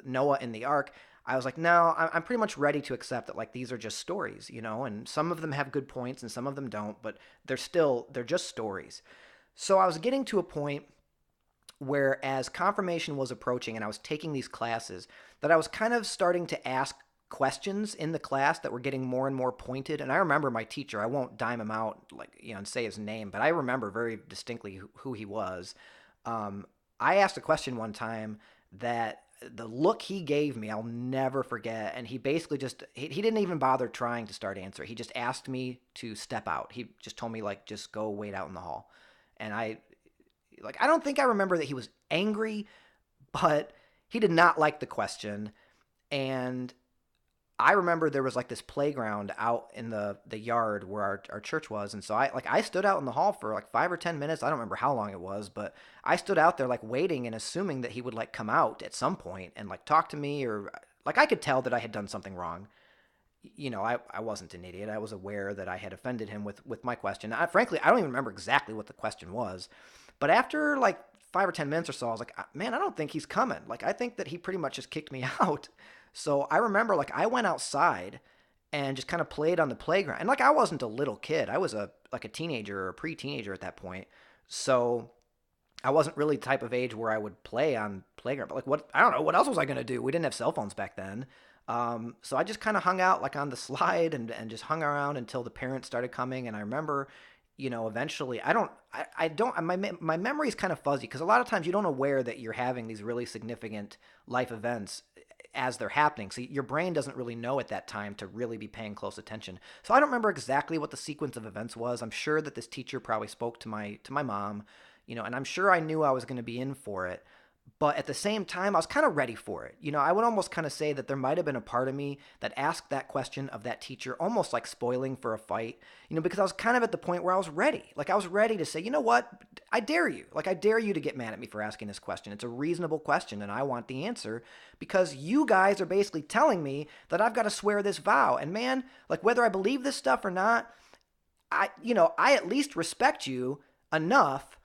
Noah in the ark. I was like, no, I'm pretty much ready to accept that like these are just stories, and some of them have good points and some of them don't, but they're just stories. So I was getting to a point where as confirmation was approaching and I was taking these classes, that I was kind of starting to ask questions in the class that were getting more and more pointed. And I remember my teacher, I won't dime him out and say his name, but I remember very distinctly who he was. I asked a question one time that the look he gave me, I'll never forget. And he basically he didn't even bother trying to start answering. He just asked me to step out. He just told me just go wait out in the hall. And I don't think I remember that he was angry, but he did not like the question. And I remember there was this playground out in the yard where our church was. And so I stood out in the hall for 5 or 10 minutes. I don't remember how long it was, but I stood out there waiting and assuming that he would come out at some point and talk to me, or I could tell that I had done something wrong. I wasn't an idiot. I was aware that I had offended him with my question. Frankly, I don't even remember exactly what the question was. But after 5 or 10 minutes or so, I was like, man, I don't think he's coming. Like, I think that he pretty much just kicked me out. So I remember, like, I went outside and just kind of played on the playground. And, like, I wasn't a little kid. I was a teenager or a pre-teenager at that point. So I wasn't really the type of age where I would play on playground. But, like, I don't know, what else was I going to do? We didn't have cell phones back then. So I just kind of hung out, like, on the slide and just hung around until the parents started coming. And I remember, eventually, my memory is kind of fuzzy because a lot of times you don't aware that you're having these really significant life events as they're happening. So your brain doesn't really know at that time to really be paying close attention. So I don't remember exactly what the sequence of events was. I'm sure that this teacher probably spoke to my mom, and I'm sure I knew I was going to be in for it. But at the same time, I was kind of ready for it. I would almost kind of say that there might have been a part of me that asked that question of that teacher, almost like spoiling for a fight, because I was kind of at the point where I was ready. Like, I was ready to say, you know what? I dare you. Like, I dare you to get mad at me for asking this question. It's a reasonable question, and I want the answer because you guys are basically telling me that I've got to swear this vow. And man, like, whether I believe this stuff or not, I at least respect you enough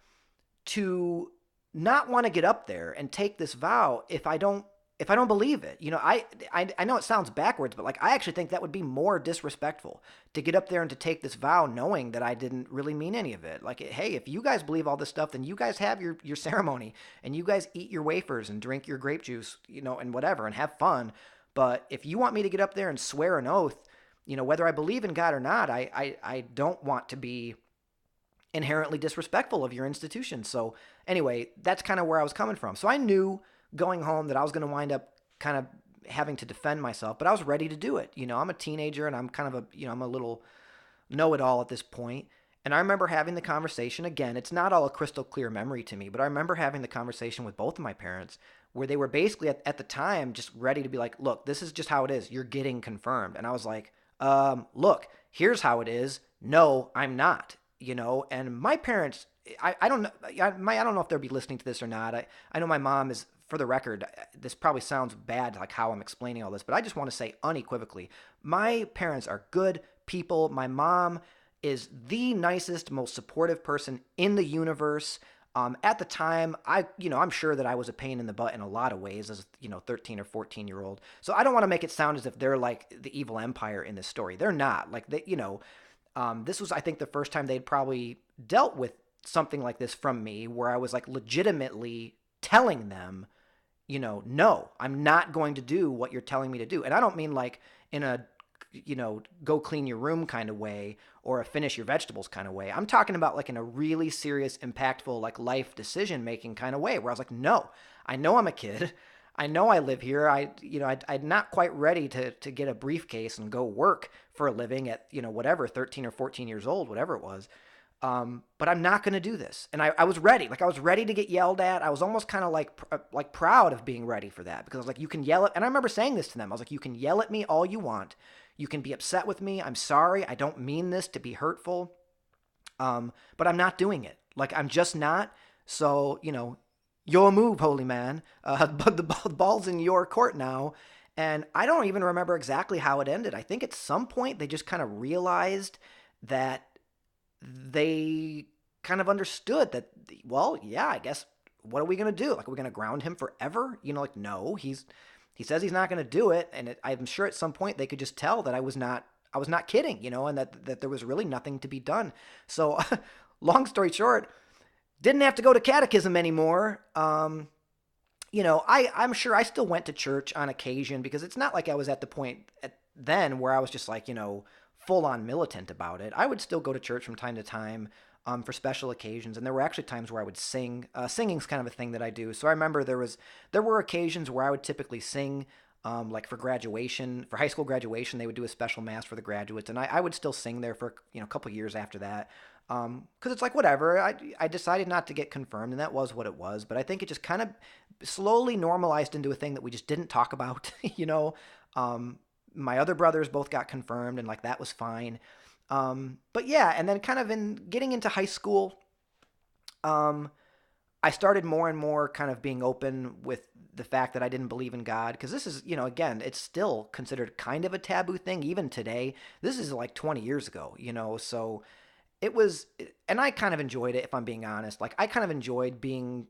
to not want to get up there and take this vow if I don't believe it. I know it sounds backwards, but like, I actually think that would be more disrespectful to get up there and to take this vow knowing that I didn't really mean any of it. Like, hey, if you guys believe all this stuff, then you guys have your ceremony and you guys eat your wafers and drink your grape juice, and whatever, and have fun. But if you want me to get up there and swear an oath, whether I believe in God or not, I don't want to be inherently disrespectful of your institution. So anyway, that's kind of where I was coming from. So I knew going home that I was going to wind up kind of having to defend myself, but I was ready to do it. I'm a teenager and I'm kind of I'm a little know-it-all at this point. And I remember having the conversation again. It's not all a crystal clear memory to me, but I remember having the conversation with both of my parents where they were basically at the time just ready to be like, look, this is just how it is. You're getting confirmed. And I was like, look, here's how it is. No, I'm not. And my parents, I don't know, I don't know if they'll be listening to this or not. I know my mom is, for the record, this probably sounds bad, like how I'm explaining all this, but I just want to say unequivocally, my parents are good people. My mom is the nicest, most supportive person in the universe. At the time, I'm sure that I was a pain in the butt in a lot of ways as, 13 or 14-year-old. So I don't want to make it sound as if they're like the evil empire in this story. They're not. Like, this was, I think, the first time they'd probably dealt with something like this from me, where I was like legitimately telling them, no, I'm not going to do what you're telling me to do. And I don't mean like in a, go clean your room kind of way or a finish your vegetables kind of way. I'm talking about like in a really serious, impactful, like life decision making kind of way where I was like, no, I know I'm a kid. I know I live here. I'm not quite ready to get a briefcase and go work for a living at, whatever, 13 or 14 years old, whatever it was. But I'm not going to do this. And I was ready. Like, I was ready to get yelled at. I was almost kind of like proud of being ready for that, because I was like, you can yell at, and I remember saying this to them. I was like, you can yell at me all you want. You can be upset with me. I'm sorry. I don't mean this to be hurtful. But I'm not doing it. Like, I'm just not. So, your move, holy man. But the ball's in your court now. And I don't even remember exactly how it ended. I think at some point they just kind of realized that they kind of understood that, well, yeah, I guess, what are we going to do? Like, are we going to ground him forever? Like, no, he says he's not going to do it. And I'm sure at some point they could just tell that I was not kidding, and that there was really nothing to be done. So long story short, didn't have to go to catechism anymore. I'm sure I still went to church on occasion, because it's not like I was at the point then where I was just like, full on militant about it. I would still go to church from time to time for special occasions. And there were actually times where I would sing. Singing's kind of a thing that I do. So I remember there were occasions where I would typically sing, like for graduation, for high school graduation, they would do a special mass for the graduates. And I would still sing there for, a couple years after that. Cause it's like, whatever, I decided not to get confirmed, and that was what it was. But I think it just kind of slowly normalized into a thing that we just didn't talk about, my other brothers both got confirmed, and like, that was fine. But yeah, and then kind of in getting into high school, I started more and more kind of being open with the fact that I didn't believe in God, because this is, again, it's still considered kind of a taboo thing even today. This is like 20 years ago, so it was, and I kind of enjoyed it, if I'm being honest. Like, I kind of enjoyed being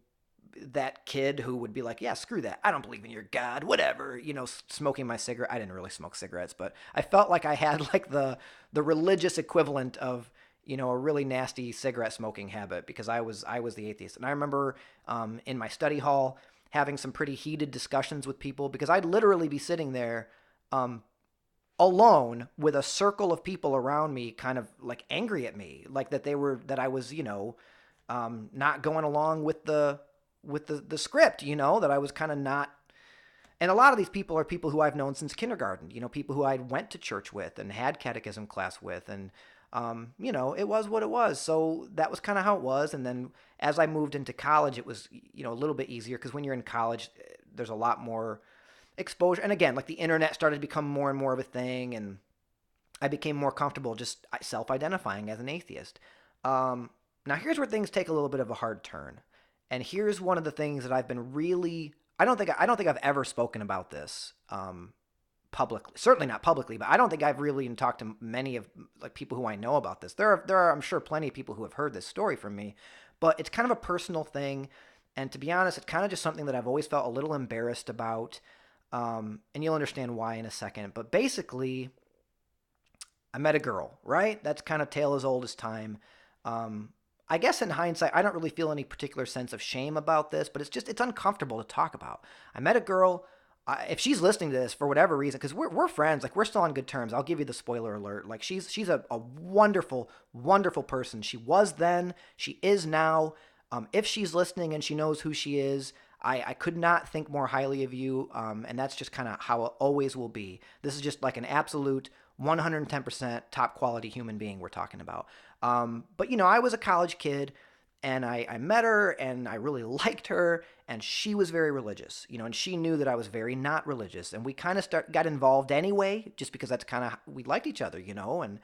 that kid who would be like, yeah, screw that. I don't believe in your God, whatever, smoking my cigarette. I didn't really smoke cigarettes, but I felt like I had like the religious equivalent of, a really nasty cigarette smoking habit because I was the atheist. And I remember in my study hall having some pretty heated discussions with people because I'd literally be sitting there alone with a circle of people around me kind of like angry at me, like that I was, not going along with the script, that I was kind of not. And a lot of these people are people who I've known since kindergarten, people who I went to church with and had catechism class with. And, it was what it was. So that was kind of how it was. And then as I moved into college, it was, a little bit easier because when you're in college, there's a lot more exposure. And again, like the internet started to become more and more of a thing. And I became more comfortable just self-identifying as an atheist. Now here's where things take a little bit of a hard turn. And here's one of the things that I've been really, I don't think I've ever spoken about this publicly. Certainly not publicly, but I don't think I've really even talked to many of like people who I know about this. There are I'm sure plenty of people who have heard this story from me, but it's kind of a personal thing. And to be honest, it's kind of just something that I've always felt a little embarrassed about. And you'll understand why in a second. But basically, I met a girl, right? That's kind of tale as old as time. I guess in hindsight, I don't really feel any particular sense of shame about this, but it's uncomfortable to talk about. I met a girl. If she's listening to this for whatever reason, because we're friends, like we're still on good terms. I'll give you the spoiler alert. Like she's a wonderful, wonderful person. She was then, she is now. If she's listening and she knows who she is, I could not think more highly of you. And that's just kind of how it always will be. This is just like an absolute 110% top quality human being we're talking about. But I was a college kid and I met her and I really liked her and she was very religious, and she knew that I was very not religious and we kind of got involved anyway, just because that's kind of, we liked each other, and,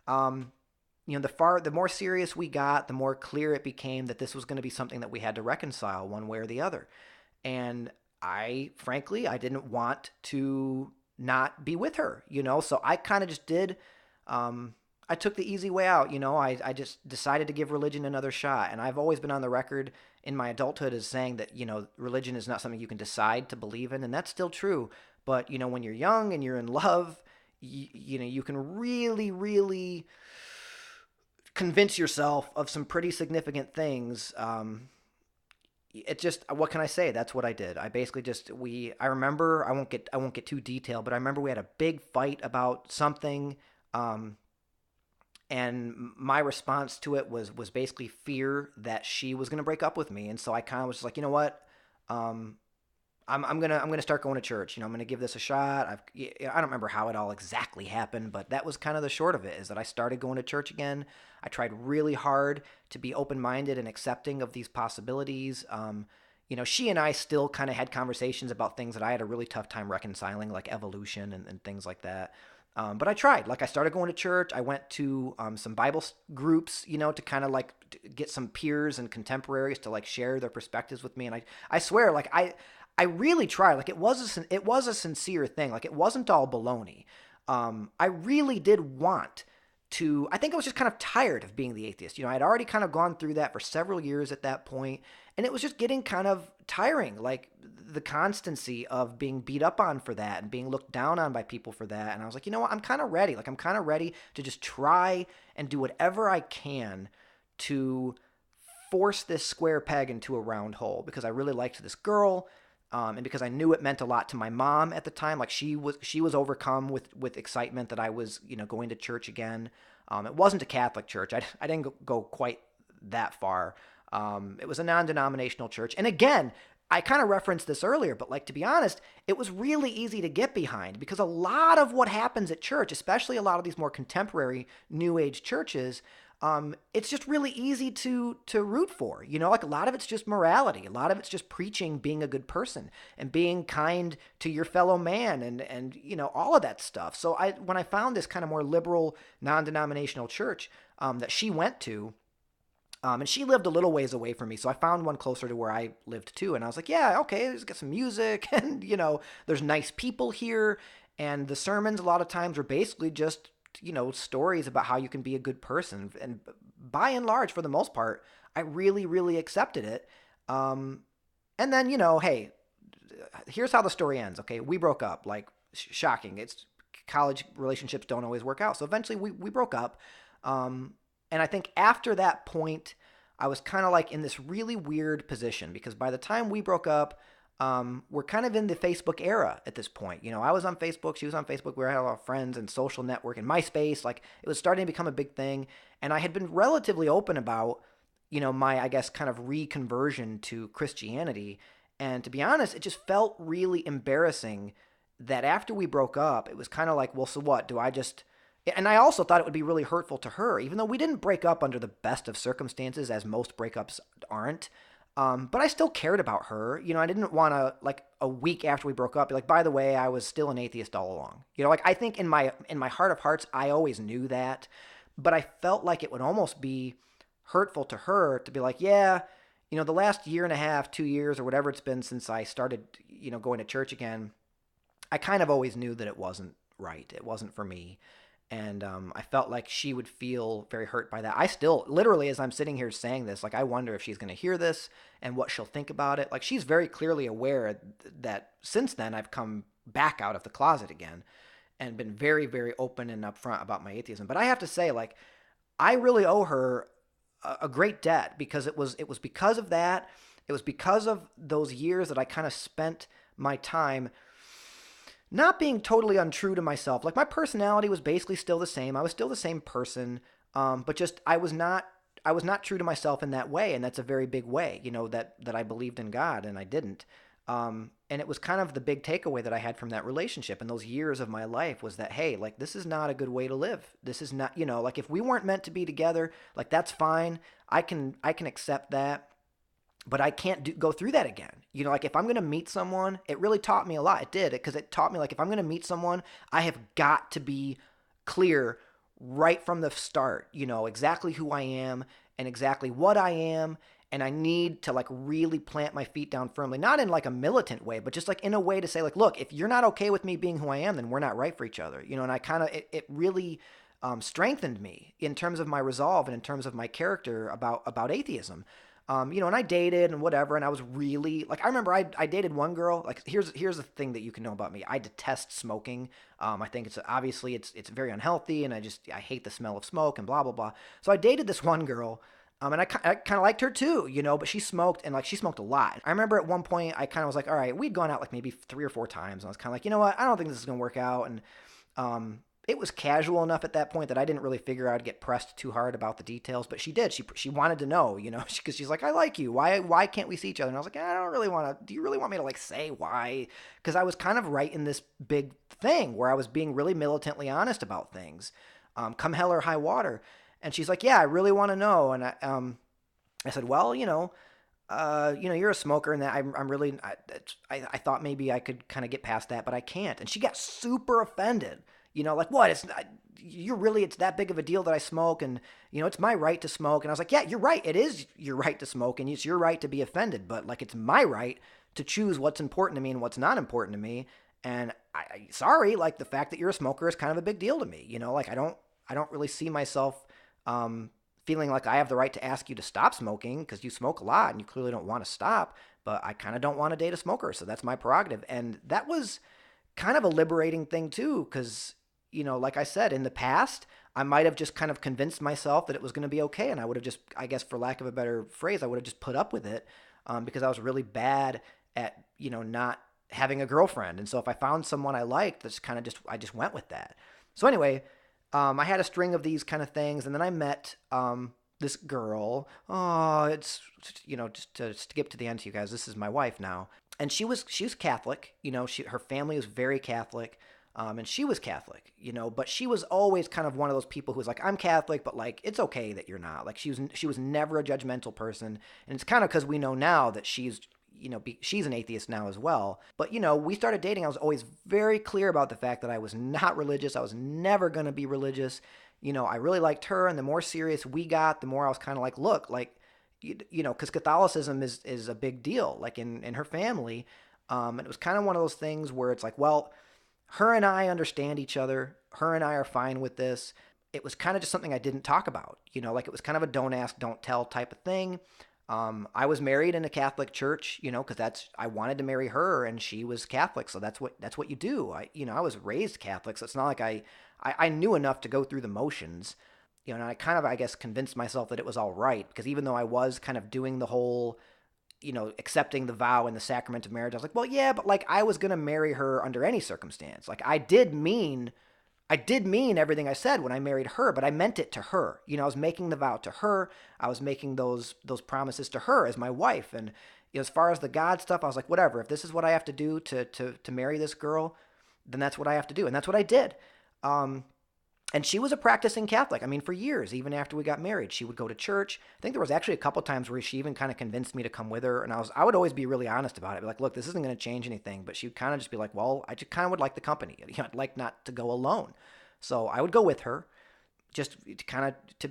the more serious we got, the more clear it became that this was going to be something that we had to reconcile one way or the other. And frankly, I didn't want to not be with her, so I kind of just did, I took the easy way out, I just decided to give religion another shot. And I've always been on the record in my adulthood as saying that, religion is not something you can decide to believe in. And that's still true. But, when you're young and you're in love, you can really, really convince yourself of some pretty significant things. It just, what can I say? That's what I did. I basically I remember, I won't get too detailed, but I remember we had a big fight about something, and my response to it was basically fear that she was going to break up with me. And so I kind of was just like, you know what? I'm going to start going to church. I'm going to give this a shot. I don't remember how it all exactly happened, but that was kind of the short of it, is that I started going to church again. I tried really hard to be open-minded and accepting of these possibilities. She and I still kind of had conversations about things that I had a really tough time reconciling, like evolution and things like that. But I tried. Like I started going to church. I went to some Bible groups, to kind of like get some peers and contemporaries to like share their perspectives with me. And I swear, like I really tried. Like it was a sincere thing. Like it wasn't all baloney. I really did want to. I think I was just kind of tired of being the atheist. I'd already kind of gone through that for several years at that point, and it was just getting kind of tiring. Like the constancy of being beat up on for that and being looked down on by people for that. And I was like, you know what? I'm kind of ready. Like I'm kind of ready to just try and do whatever I can to force this square peg into a round hole, because I really liked this girl. And because I knew it meant a lot to my mom at the time. Like she was overcome with excitement that I was, going to church again. It wasn't a Catholic church. I didn't go quite that far. It was a non-denominational church. And again, I kind of referenced this earlier, but like, to be honest, it was really easy to get behind, because a lot of what happens at church, especially a lot of these more contemporary New Age churches, it's just really easy to root for. Like a lot of it's just morality. A lot of it's just preaching being a good person and being kind to your fellow man and all of that stuff. So when I found this kind of more liberal, non-denominational church that she went to, and she lived a little ways away from me, so I found one closer to where I lived too. And I was like, yeah, okay, let's get some music, and there's nice people here, and the sermons a lot of times were basically just stories about how you can be a good person. And by and large, for the most part, I really, really accepted it. And then, hey, here's how the story ends. Okay, we broke up. Like, shocking. It's college relationships don't always work out. So eventually we broke up. And I think after that point, I was kind of like in this really weird position because by the time we broke up, we're kind of in the Facebook era at this point. I was on Facebook, she was on Facebook, we had a lot of friends and social network and MySpace. Like, it was starting to become a big thing. And I had been relatively open about, my, I guess, kind of reconversion to Christianity. And to be honest, it just felt really embarrassing that after we broke up, it was kind of like, well, so what? Do I just... And I also thought it would be really hurtful to her, even though we didn't break up under the best of circumstances, as most breakups aren't. But I still cared about her. I didn't want to, like, a week after we broke up, be like, by the way, I was still an atheist all along. Like, I think in my heart of hearts, I always knew that. But I felt like it would almost be hurtful to her to be like, yeah, the last year and a half, 2 years, or whatever it's been since I started, going to church again, I kind of always knew that it wasn't right. It wasn't for me. And I felt like she would feel very hurt by that. I still, literally, as I'm sitting here saying this, like, I wonder if she's going to hear this and what she'll think about it. Like, she's very clearly aware that since then I've come back out of the closet again and been very, very open and upfront about my atheism. But I have to say, like, I really owe her a great debt because it was because of that. It was because of those years that I kind of spent my time not being totally untrue to myself. Like, my personality was basically still the same. I was still the same person, but just I was not true to myself in that way, and that's a very big way, that I believed in God and I didn't. And it was kind of the big takeaway that I had from that relationship and those years of my life was that, hey, like, this is not a good way to live. This is not, like, if we weren't meant to be together, like, that's fine. I can accept that. But I can't go through that again. Like, if I'm going to meet someone, it really taught me a lot. It did, because it taught me, like, if I'm going to meet someone, I have got to be clear right from the start, exactly who I am and exactly what I am. And I need to, like, really plant my feet down firmly, not in, like, a militant way, but just, like, in a way to say, like, look, if you're not okay with me being who I am, then we're not right for each other. And I kind of, it really strengthened me in terms of my resolve and in terms of my character about atheism. And I dated and whatever, and I was really, like, I remember I dated one girl. Like, here's the thing that you can know about me. I detest smoking. I think it's very unhealthy, and I hate the smell of smoke and blah, blah, blah. So I dated this one girl, and I kind of liked her too, but she smoked, and, like, she smoked a lot. I remember at one point I kind of was like, all right, we'd gone out like maybe 3 or 4 times, and I was kind of like, you know what, I don't think this is going to work out, and it was casual enough at that point that I didn't really figure out to get pressed too hard about the details, but she did. She wanted to know, because she's like, I like you. Why can't we see each other? And I was like, I don't really want to. Do you really want me to, like, say why? Because I was kind of right in this big thing where I was being really militantly honest about things, come hell or high water. And she's like, yeah, I really want to know. And I said, well, you're a smoker, and that I'm really. I thought maybe I could kind of get past that, but I can't. And she got super offended. Like, what? It's that big of a deal that I smoke, and, it's my right to smoke. And I was like, yeah, you're right. It is your right to smoke, and it's your right to be offended. But, like, it's my right to choose what's important to me and what's not important to me. And sorry, like, the fact that you're a smoker is kind of a big deal to me. Like, I don't really see myself feeling like I have the right to ask you to stop smoking because you smoke a lot and you clearly don't want to stop. But I kind of don't want to date a smoker, so that's my prerogative. And that was kind of a liberating thing too, because, like I said, in the past, I might have just kind of convinced myself that it was going to be okay. And I would have just, I guess, for lack of a better phrase, I would have just put up with it because I was really bad at, not having a girlfriend. And so if I found someone I liked, I just went with that. So anyway, I had a string of these kind of things. And then I met this girl. Oh, it's, just to skip to the end to you guys, this is my wife now. And she was Catholic. Her family was very Catholic. And she was Catholic, but she was always kind of one of those people who was like, I'm Catholic, but, like, it's okay that you're not. Like, she was never a judgmental person. And it's kind of because we know now that she's an atheist now as well. But, we started dating. I was always very clear about the fact that I was not religious. I was never going to be religious. I really liked her. And the more serious we got, the more I was kind of like, look, like, because Catholicism is a big deal, like, in her family. And it was kind of one of those things where it's like, well, her and I understand each other. Her and I are fine with this. It was kind of just something I didn't talk about, like, it was kind of a don't ask, don't tell type of thing. I was married in a Catholic church, because I wanted to marry her, and she was Catholic, so that's what you do. I was raised Catholic, so it's not like I knew enough to go through the motions, and I kind of, I guess, convinced myself that it was all right, because even though I was kind of doing the whole, accepting the vow and the sacrament of marriage, I was like, well, yeah, but like I was gonna marry her under any circumstance. Like I did mean everything I said when I married her, but I meant it to her. I was making the vow to her. I was making those promises to her as my wife. And as far as the God stuff, I was like, whatever. If this is what I have to do to marry this girl, then that's what I have to do, and that's what I did. And she was a practicing Catholic. I mean, for years, even after we got married, she would go to church. I think there was actually a couple times where she even kind of convinced me to come with her, and I would always be really honest about it. Be like, look, this isn't going to change anything. But she would kind of just be like, well, I just kind of would like the company. I'd like not to go alone. So I would go with her, just to kind of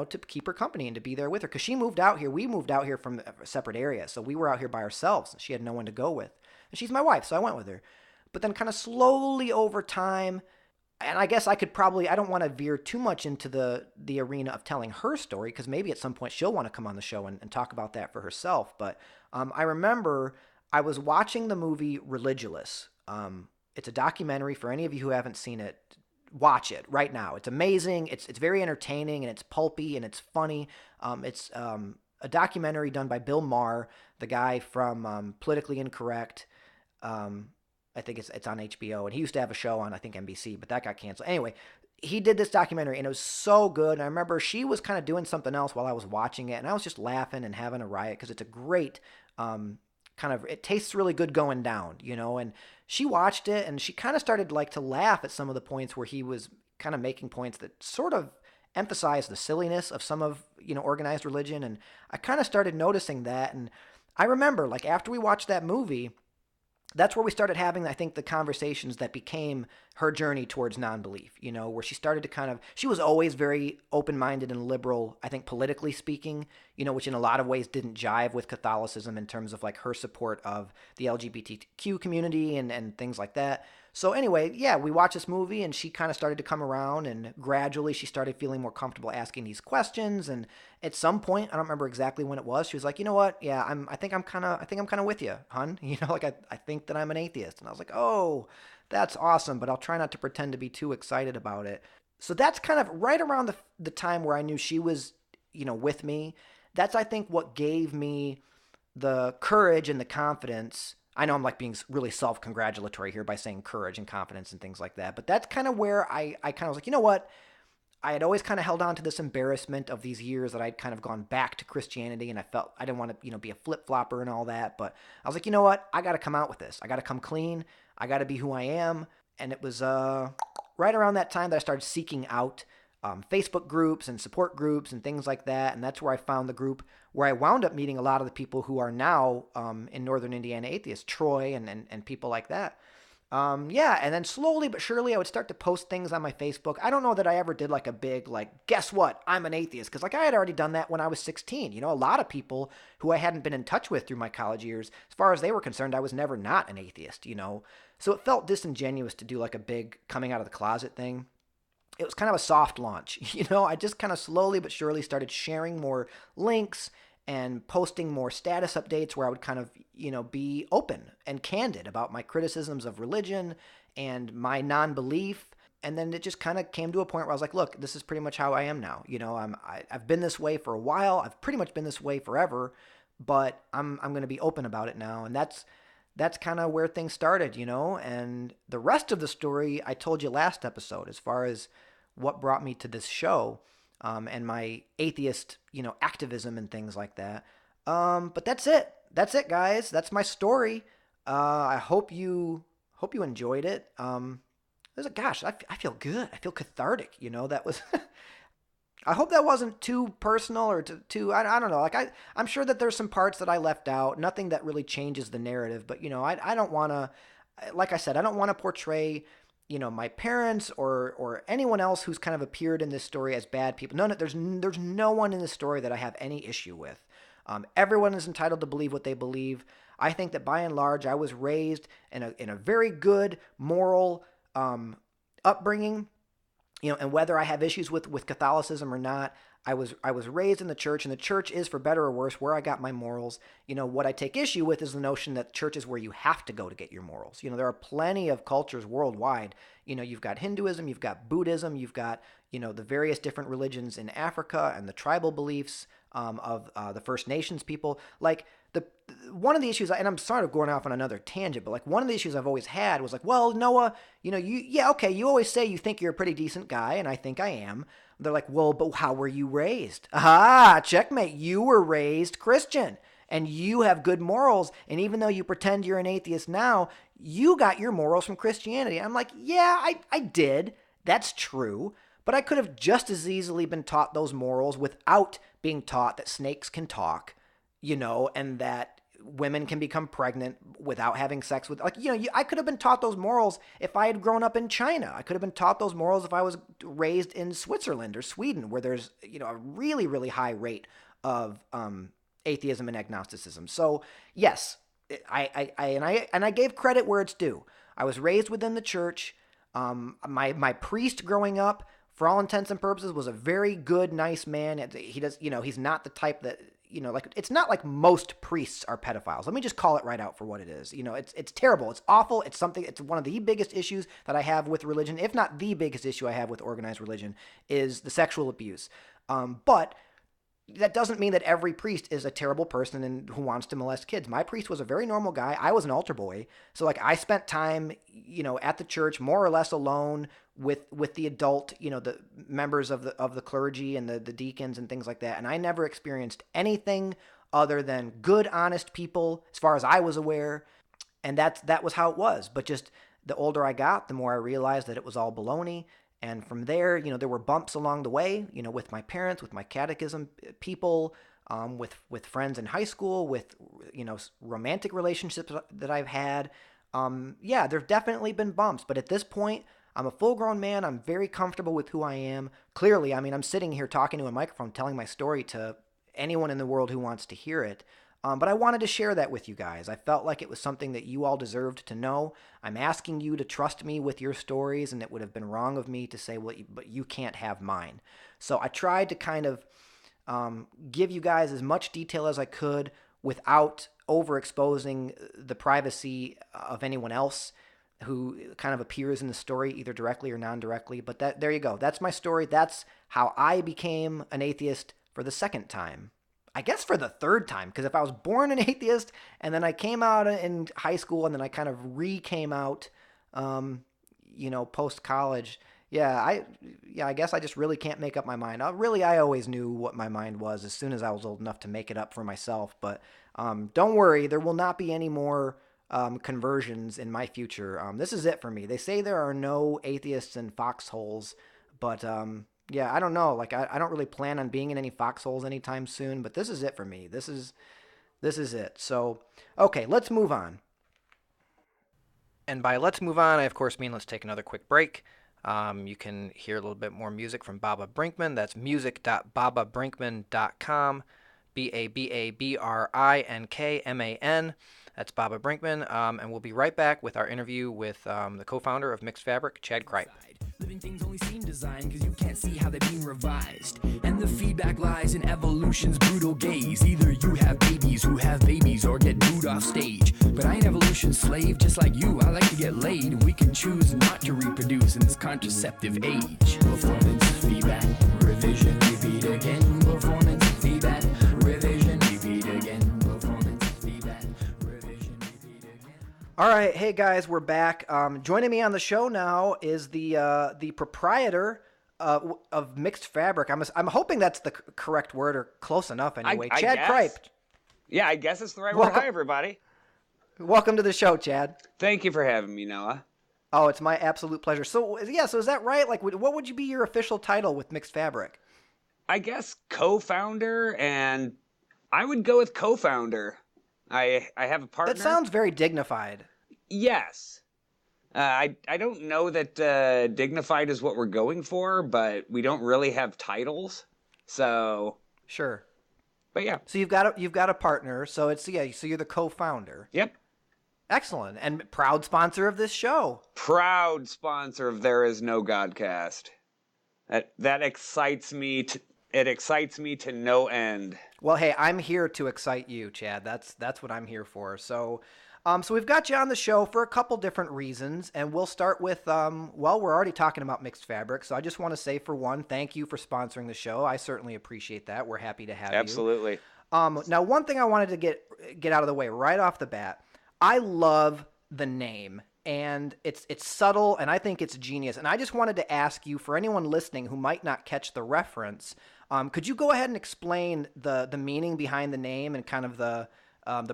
to keep her company and to be there with her, because she moved out here. We moved out here from a separate area, so we were out here by ourselves. She had no one to go with, and she's my wife, so I went with her. But then kind of slowly over time. And I guess I don't want to veer too much into the arena of telling her story, because maybe at some point she'll want to come on the show and talk about that for herself. But I remember I was watching the movie Religulous. It's a documentary. For any of you who haven't seen it, watch it right now. It's amazing. It's very entertaining, and it's pulpy, and it's funny. It's a documentary done by Bill Maher, the guy from Politically Incorrect. I think it's on HBO, and he used to have a show on, I think, NBC, but that got canceled. Anyway, he did this documentary, and it was so good. And I remember she was kind of doing something else while I was watching it, and I was just laughing and having a riot, because it's a great it tastes really good going down, and she watched it, and she kind of started like to laugh at some of the points where he was kind of making points that sort of emphasized the silliness of some of, organized religion. And I kind of started noticing that. And I remember, like, after we watched that movie, that's where we started having, I think, the conversations that became her journey towards non-belief, where she started to she was always very open-minded and liberal, I think, politically speaking, which in a lot of ways didn't jive with Catholicism in terms of like her support of the LGBTQ community and things like that. So anyway, yeah, we watched this movie, and she kind of started to come around, and gradually she started feeling more comfortable asking these questions. And at some point, I don't remember exactly when it was, she was like, you know what? Yeah, I think I'm kind of with you, hun. Like I think that I'm an atheist. And I was like, oh, that's awesome, but I'll try not to pretend to be too excited about it. So that's kind of right around the time where I knew she was, with me. That's, I think, what gave me the courage and the confidence. I know I'm like being really self-congratulatory here by saying courage and confidence and things like that, but that's kind of where I kind of was like, you know what? I had always kind of held on to this embarrassment of these years that I'd kind of gone back to Christianity, and I felt I didn't want to, be a flip-flopper and all that, but I was like, you know what? I got to come out with this. I got to come clean. I got to be who I am. And it was right around that time that I started seeking out Facebook groups and support groups and things like that. And that's where I found the group where I wound up meeting a lot of the people who are now in Northern Indiana atheists, Troy and people like that. Yeah, and then slowly but surely I would start to post things on my Facebook. I don't know that I ever did like a big, like, guess what? I'm an atheist. Because like I had already done that when I was 16. A lot of people who I hadn't been in touch with through my college years, as far as they were concerned, I was never not an atheist, So it felt disingenuous to do like a big coming out of the closet thing. It was kind of a soft launch, I just kind of slowly but surely started sharing more links and posting more status updates where I would kind of, be open and candid about my criticisms of religion and my non-belief. And then it just kind of came to a point where I was like, look, this is pretty much how I am now. I've been this way for a while. I've pretty much been this way forever, but I'm going to be open about it now. And that's kind of where things started, and the rest of the story I told you last episode as far as what brought me to this show. And my atheist, activism and things like that. But that's it. That's it, guys. That's my story. I hope you enjoyed it. Gosh, I feel good. I feel cathartic. That was. I hope that wasn't too personal or too. I don't know. Like I'm sure that there's some parts that I left out. Nothing that really changes the narrative. But I don't want to. Like I said, I don't want to portray my parents or anyone else who's kind of appeared in this story as bad people. There's no one in this story that I have any issue with. Everyone is entitled to believe what they believe. I think that by and large, I was raised in a very good moral upbringing. And whether I have issues with Catholicism or not, I was raised in the church, and the church is, for better or worse, where I got my morals. What I take issue with is the notion that church is where you have to go to get your morals. There are plenty of cultures worldwide. You've got Hinduism, you've got Buddhism, you've got, the various different religions in Africa and the tribal beliefs of the First Nations people. Like, one of the issues, and I'm sort of going off on another tangent, but like one of the issues I've always had was like, well, Noah, you always say you think you're a pretty decent guy, and I think I am. They're like, well, but how were you raised? Aha, checkmate. You were raised Christian, and you have good morals, and even though you pretend you're an atheist now, you got your morals from Christianity. I'm like, yeah, I did. That's true. But I could have just as easily been taught those morals without being taught that snakes can talk, and that women can become pregnant without having sex with, I could have been taught those morals if I had grown up in China. I could have been taught those morals if I was raised in Switzerland or Sweden, where there's, a really, really high rate of atheism and agnosticism. So yes, I gave credit where it's due. I was raised within the church. My priest growing up, for all intents and purposes, was a very good, nice man. He does, he's not the type that, it's not like most priests are pedophiles. Let me just call it right out for what it is. It's terrible. It's awful. It's one of the biggest issues that I have with religion, if not the biggest issue I have with organized religion, is the sexual abuse. But that doesn't mean that every priest is a terrible person and who wants to molest kids. My priest was a very normal guy. I was an altar boy. So I spent time, at the church more or less alone with the adult, the members of the clergy and the deacons and things like that. And I never experienced anything other than good, honest people, as far as I was aware. And that was how it was. But just the older I got, the more I realized that it was all baloney. And from there, there were bumps along the way, with my parents, with my catechism people, with friends in high school, with, romantic relationships that I've had. Yeah, there've definitely been bumps. But at this point, I'm a full-grown man. I'm very comfortable with who I am. Clearly, I'm sitting here talking to a microphone, telling my story to anyone in the world who wants to hear it. But I wanted to share that with you guys. I felt like it was something that you all deserved to know. I'm asking you to trust me with your stories, and it would have been wrong of me to say, well, but you can't have mine. So I tried to kind of give you guys as much detail as I could without overexposing the privacy of anyone else who kind of appears in the story, either directly or non-directly. But there you go. That's my story. That's how I became an atheist for the second time. I guess for the third time, because if I was born an atheist and then I came out in high school and then I kind of came out, post-college, I guess I just really can't make up my mind. I always knew what my mind was as soon as I was old enough to make it up for myself. But don't worry, there will not be any more conversions in my future. This is it for me. They say there are no atheists in foxholes, but yeah, I don't know. I don't really plan on being in any foxholes anytime soon, but this is it for me. This is it. So, okay, let's move on. And by let's move on, I of course mean let's take another quick break. You can hear a little bit more music from Baba Brinkman. That's music.bababrinkman.com. BABABRINKMAN. That's Baba Brinkman. And we'll be right back with our interview with the co-founder of Mixed Fabric, Chad Cripe. Living things only seem designed because you can't see how they're being revised. And the feedback lies in evolution's brutal gaze. Either you have babies who have babies or get booed off stage. But I ain't evolution's slave, just like you. I like to get laid. We can choose not to reproduce in this contraceptive age. Performance feedback, revision, repeat again. Performance feedback, revision, repeat again. Performance feedback, revision, repeat again. All right, hey guys, we're back. Joining me on the show now is the proprietor of Mixed Fabric. I'm hoping that's the correct word or close enough anyway. I Chad guess. Cripe. Yeah, I guess it's the right word. Hi, everybody. Welcome to the show, Chad. Thank you for having me, Noah. Oh, it's my absolute pleasure. So is that right? What would be your official title with Mixed Fabric? I guess co-founder, and I would go with co-founder. I have a partner. That sounds very dignified. Yes. I don't know that dignified is what we're going for, but we don't really have titles. So sure. But yeah. So you've got a partner. So so you're the co-founder. Yep. Excellent. And proud sponsor of this show. Proud sponsor of There Is No Godcast. That excites me It excites me to no end. Well, hey, I'm here to excite you, Chad. That's what I'm here for. So, so we've got you on the show for a couple different reasons, and we'll start with, well, we're already talking about mixed fabric, so I just want to say, for one, thank you for sponsoring the show. I certainly appreciate that. We're happy to have you. Absolutely. Now, one thing I wanted to get out of the way right off the bat, I love the name, and it's subtle, and I think it's genius. And I just wanted to ask you, for anyone listening who might not catch the reference, could you go ahead and explain the meaning behind the name and kind of the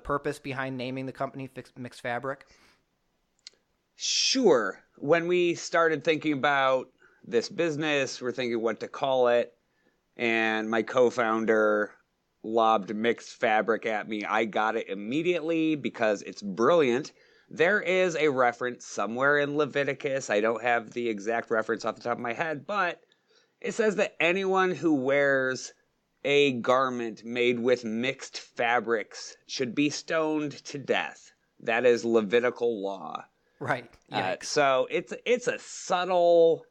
purpose behind naming the company Mixed Fabric? Sure. When we started thinking about this business, we're thinking what to call it, and my co-founder lobbed Mixed Fabric at me. I got it immediately because it's brilliant. There is a reference somewhere in Leviticus. I don't have the exact reference off the top of my head, but it says that anyone who wears a garment made with mixed fabrics should be stoned to death. That is Levitical law. Right. So it's a subtle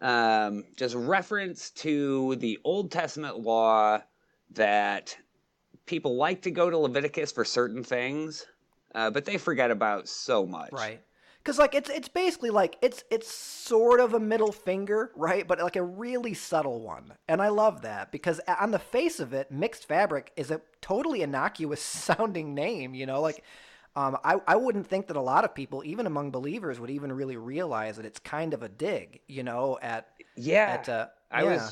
just reference to the Old Testament law that people like to go to Leviticus for certain things, but they forget about so much. Right. Because like it's basically like it's sort of a middle finger, right? But like a really subtle one, and I love that because on the face of it, Mixed Fabric is a totally innocuous sounding name. You know, like I wouldn't think that a lot of people, even among believers, would even really realize that it's kind of a dig. You know, Yes, I agree.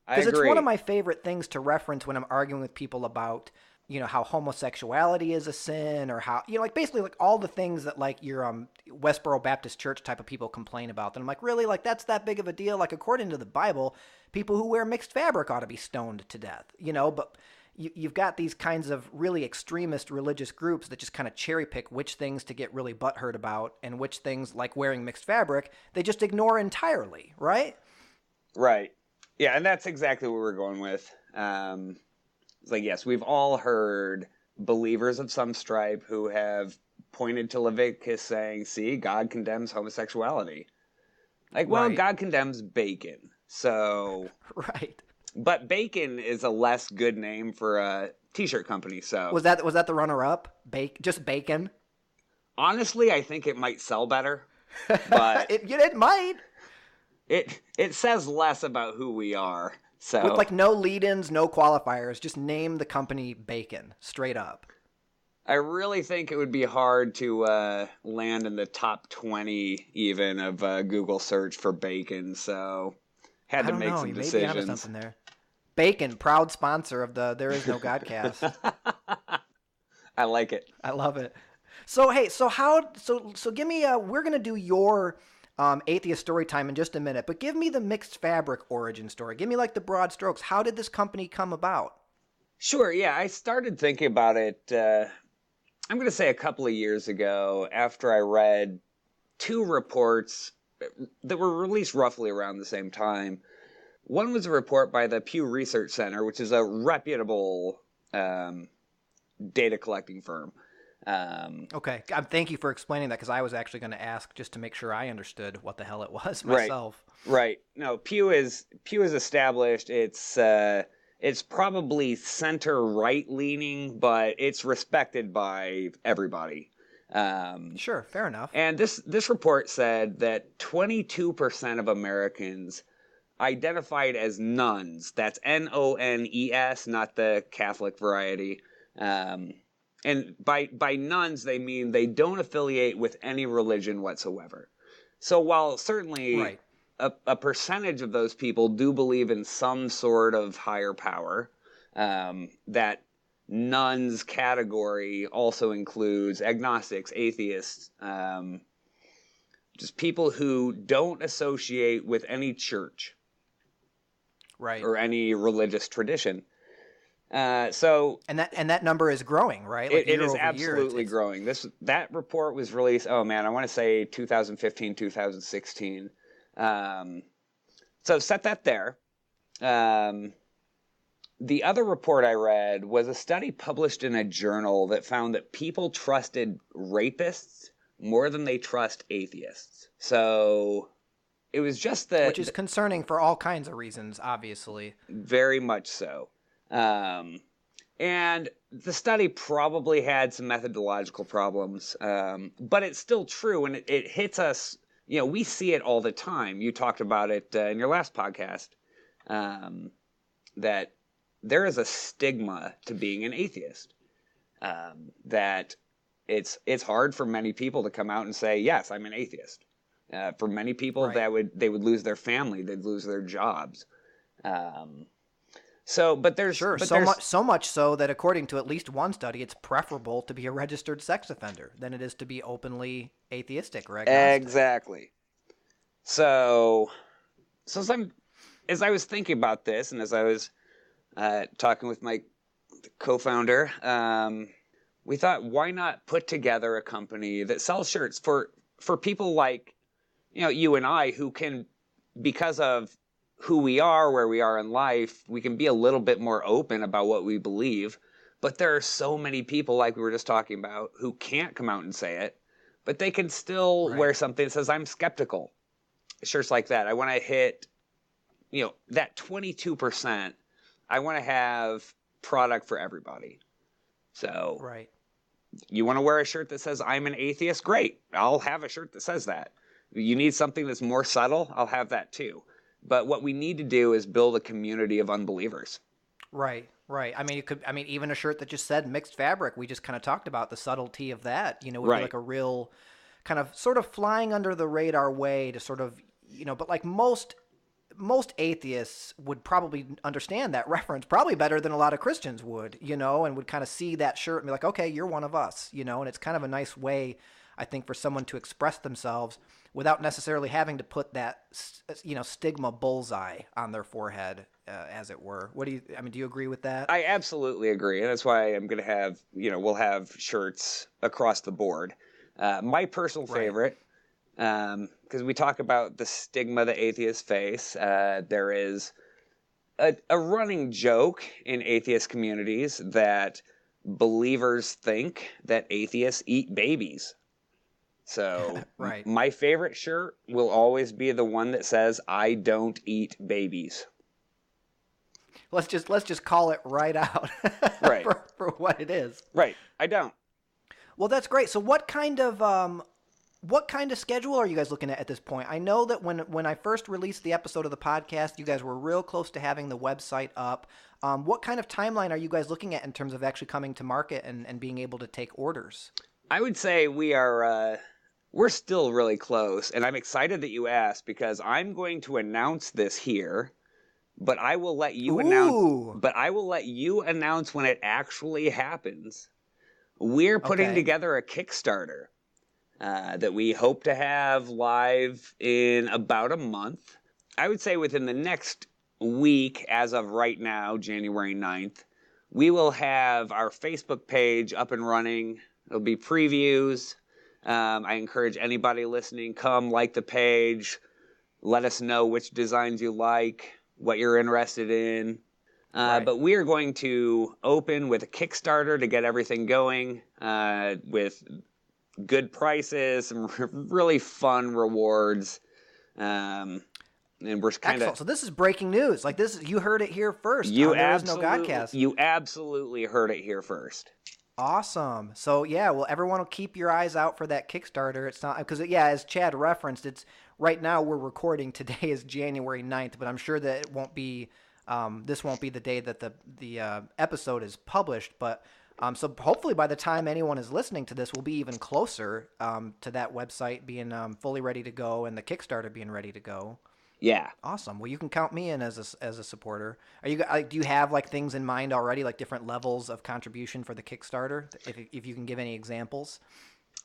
Because it's one of my favorite things to reference when I'm arguing with people about, you know, how homosexuality is a sin, or how, you know, like basically like all the things that like your Westboro Baptist Church type of people complain about. And I'm like, really? Like that's that big of a deal? Like according to the Bible, people who wear mixed fabric ought to be stoned to death, you know? But you've got these kinds of really extremist religious groups that just kind of cherry pick which things to get really butthurt about and which things, like wearing mixed fabric, they just ignore entirely, right? Right. Yeah, and that's exactly what we're going with. It's like, yes, we've all heard believers of some stripe who have pointed to Leviticus saying, see, God condemns homosexuality. Like, well, Right. God condemns bacon. So, Right. but bacon is a less good name for a t-shirt company. So Was that the runner-up? Just bacon? honestly, I think it might sell better, but It might. it says less about who we are. So With like no lead-ins, no qualifiers, just name the company Bacon, straight up. I really think it would be hard to land in the top 20 even of Google search for bacon, so had I to don't make know. some You may be onto decisions. something there. Bacon, proud sponsor of the There Is No Godcast. I like it. I love it. So hey, so give me we're gonna do your Atheist Story Time in just a minute, but give me the Mixed Fabric origin story. Give me like the broad strokes. How did this company come about? Sure, yeah, I started thinking about it, I'm going to say a couple of years ago after I read two reports that were released roughly around the same time. One was a report by the Pew Research Center, which is a reputable data collecting firm. Okay, thank you for explaining that because I was actually going to ask just to make sure I understood what the hell it was Right. myself. Right. No, Pew is established. It's probably center right leaning, but it's respected by everybody. Sure, fair enough. And this report said that 22% of Americans identified as nuns. That's NONES, not the Catholic variety. And by nuns, they mean they don't affiliate with any religion whatsoever. So while certainly Right. a percentage of those people do believe in some sort of higher power, that nuns category also includes agnostics, atheists, just people who don't associate with any church Right. or any religious tradition. So And that number is growing, right? Like it year is over year, absolutely it's- growing. That report was released, oh man, I want to say 2015, 2016. So set that there. The other report I read was a study published in a journal that found that people trusted rapists more than they trust atheists. So it was just the which is concerning for all kinds of reasons, obviously. very much so. And the study probably had some methodological problems, but it's still true, and it hits us. You know, we see it all the time. You talked about it in your last podcast, that there is a stigma to being an atheist. That it's hard for many people to come out and say, yes, I'm an atheist. For many people, Right. they would lose their family, they'd lose their jobs. But there's Sure, but so there's much so that according to at least one study, it's preferable to be a registered sex offender than it is to be openly atheistic or agnostic. exactly. So as I was thinking about this, and as I was talking with my co-founder, we thought, why not put together a company that sells shirts for people like, you know, you and I, who can, because of who we are, where we are in life, we can be a little bit more open about what we believe. But there are so many people, like we were just talking about, who can't come out and say it, but they can still wear something that says, I'm skeptical. Shirts like that. I want to hit, you know, that 22%. I want to have product for everybody. So Right. you want to wear a shirt that says, I'm an atheist? Great. I'll have a shirt that says that. You need something that's more subtle? I'll have that too. But what we need to do is build a community of unbelievers. Right. I mean, even a shirt that just said mixed fabric. We just kind of talked about the subtlety of that. You know, would be like a real kind of sort of flying under the radar way to sort of, you know, but like most atheists would probably understand that reference probably better than a lot of Christians would, you know, and would kind of see that shirt and be like, okay, you're one of us, you know, and it's kind of a nice way, I think, for someone to express themselves without necessarily having to put that, you know, stigma bullseye on their forehead, as it were. Do you agree with that? I absolutely agree. And that's why I'm going to have, you know, we'll have shirts across the board. My personal favorite, because we talk about the stigma that atheists face, there is a running joke in atheist communities that believers think that atheists eat babies. So Right. my favorite shirt will always be the one that says, I don't eat babies. Let's just call it right out Right. for what it is. Right. I don't. Well, that's great. So what kind of schedule are you guys looking at this point? I know that when I first released the episode of the podcast, you guys were real close to having the website up. What kind of timeline are you guys looking at in terms of actually coming to market and being able to take orders? I would say we're still really close, and I'm excited that you asked, because I'm going to announce this here, but I will let you announce when it actually happens. We're putting together a Kickstarter that we hope to have live in about a month. I would say within the next week, as of right now, January 9th, we will have our Facebook page up and running. There'll be previews. I encourage anybody listening, come like the page. Let us know which designs you like, what you're interested in. But we are going to open with a Kickstarter to get everything going, with good prices, some really fun rewards. And we're kind of... So this is breaking news. Like you heard it here first. There is no Godcast. You absolutely heard it here first. Awesome. So yeah, well, everyone will keep your eyes out for that Kickstarter. It's not because as Chad referenced, it's right now we're recording. Today is January 9th, but I'm sure that it won't be. This won't be the day that the episode is published. But so hopefully by the time anyone is listening to this, we'll be even closer to that website being fully ready to go and the Kickstarter being ready to go. Yeah. Awesome. Well, you can count me in as a supporter. Do you have like things in mind already, like different levels of contribution for the Kickstarter? If you can give any examples.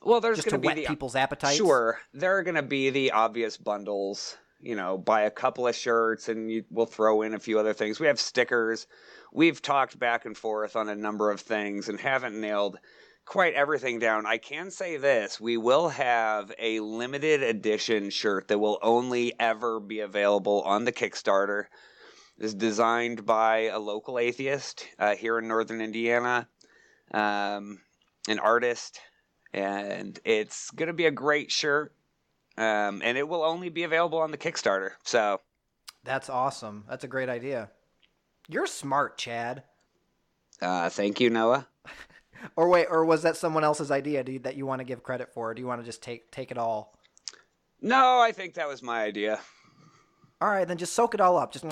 Well, there's just going to to be whet people's appetites. Sure, there are going to be the obvious bundles. You know, buy a couple of shirts and we'll throw in a few other things. We have stickers. We've talked back and forth on a number of things and haven't nailed quite everything down. I can say this: we will have a limited edition shirt that will only ever be available on the Kickstarter. It's designed by a local atheist here in northern Indiana, an artist, and it's going to be a great shirt. and it will only be available on the Kickstarter. So That's awesome. That's a great idea. You're smart, Chad. thank you, Noah. Or wait, or was that someone else's idea that you want to give credit for? Or do you want to just take it all? No, I think that was my idea. All right, then just soak it all up. Just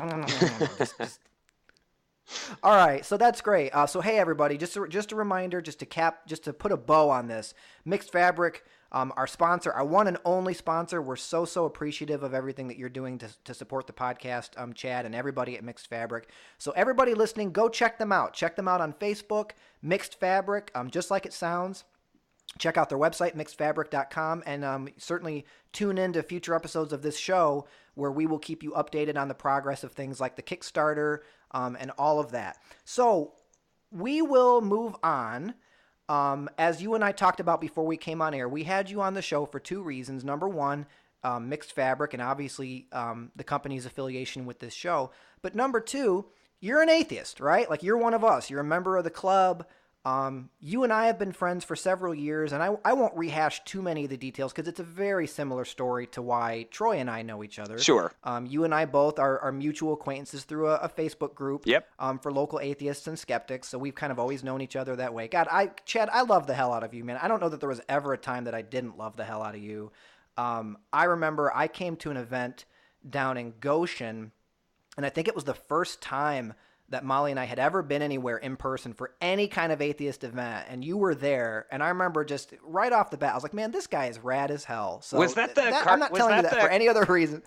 All right, so that's great. So hey, everybody, just a reminder, just to put a bow on this. Mixed Fabric, our sponsor, our one and only sponsor. We're so appreciative of everything that you're doing to support the podcast, Chad, and everybody at Mixed Fabric. So everybody listening, go check them out. Check them out on Facebook, Mixed Fabric, just like it sounds. Check out their website, mixedfabric.com, and certainly tune in to future episodes of this show where we will keep you updated on the progress of things like the Kickstarter and all of that. So we will move on. As you and I talked about before we came on air, we had you on the show for two reasons. Number one, Mixed Fabric, and obviously the company's affiliation with this show. But number two, you're an atheist, right? Like, you're one of us. You're a member of the club. You and I have been friends for several years, and I won't rehash too many of the details because it's a very similar story to why Troy and I know each other. Sure. You and I both are mutual acquaintances through a Facebook group. Yep. For local atheists and skeptics, so we've kind of always known each other that way. God, Chad, I love the hell out of you, man. I don't know that there was ever a time that I didn't love the hell out of you. I remember I came to an event down in Goshen, and I think it was the first time that Molly and I had ever been anywhere in person for any kind of atheist event, and you were there. And I remember just right off the bat, I was like, "Man, this guy is rad as hell." So was that the? I'm not telling you that for any other reason.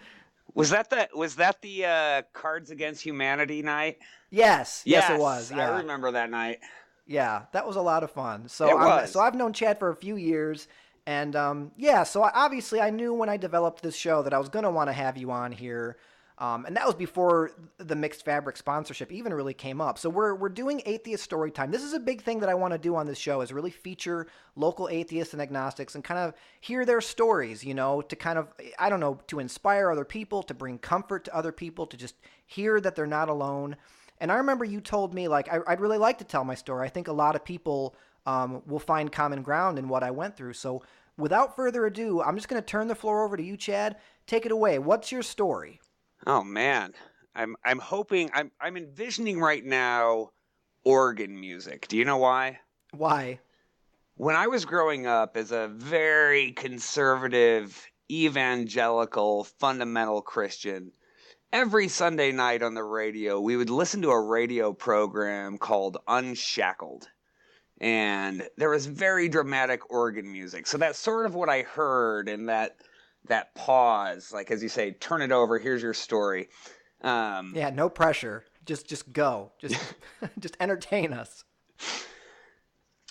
Was that the Cards Against Humanity night? Yes, it was. Yeah. I remember that night. Yeah, that was a lot of fun. So I've known Chad for a few years, and so obviously I knew when I developed this show that I was going to want to have you on here. And that was before the Mixed Fabric sponsorship even really came up. So we're doing Atheist Story Time. This is a big thing that I want to do on this show, is really feature local atheists and agnostics and kind of hear their stories, to kind of, I don't know, to inspire other people, to bring comfort to other people, to just hear that they're not alone. And I remember you told me, like, I'd really like to tell my story. I think a lot of people will find common ground in what I went through. So without further ado, I'm just going to turn the floor over to you, Chad. Take it away. What's your story? Oh man, I'm hoping I'm envisioning right now organ music. Do you know why? Why? When I was growing up as a very conservative, evangelical, fundamental Christian, every Sunday night on the radio, we would listen to a radio program called Unshackled. And there was very dramatic organ music. So that's sort of what I heard in that pause, like, as you say, turn it over, here's your story. Yeah, no pressure. Just go. Just entertain us.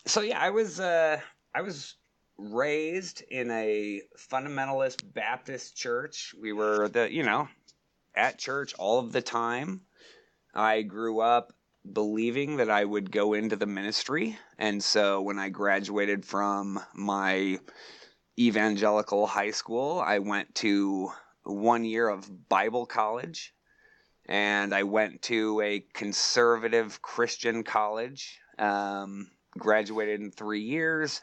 So yeah, I was raised in a fundamentalist Baptist church. We were at church all of the time. I grew up believing that I would go into the ministry, and so when I graduated from my evangelical high school, I went to 1 year of Bible college, and I went to a conservative Christian college, graduated in 3 years.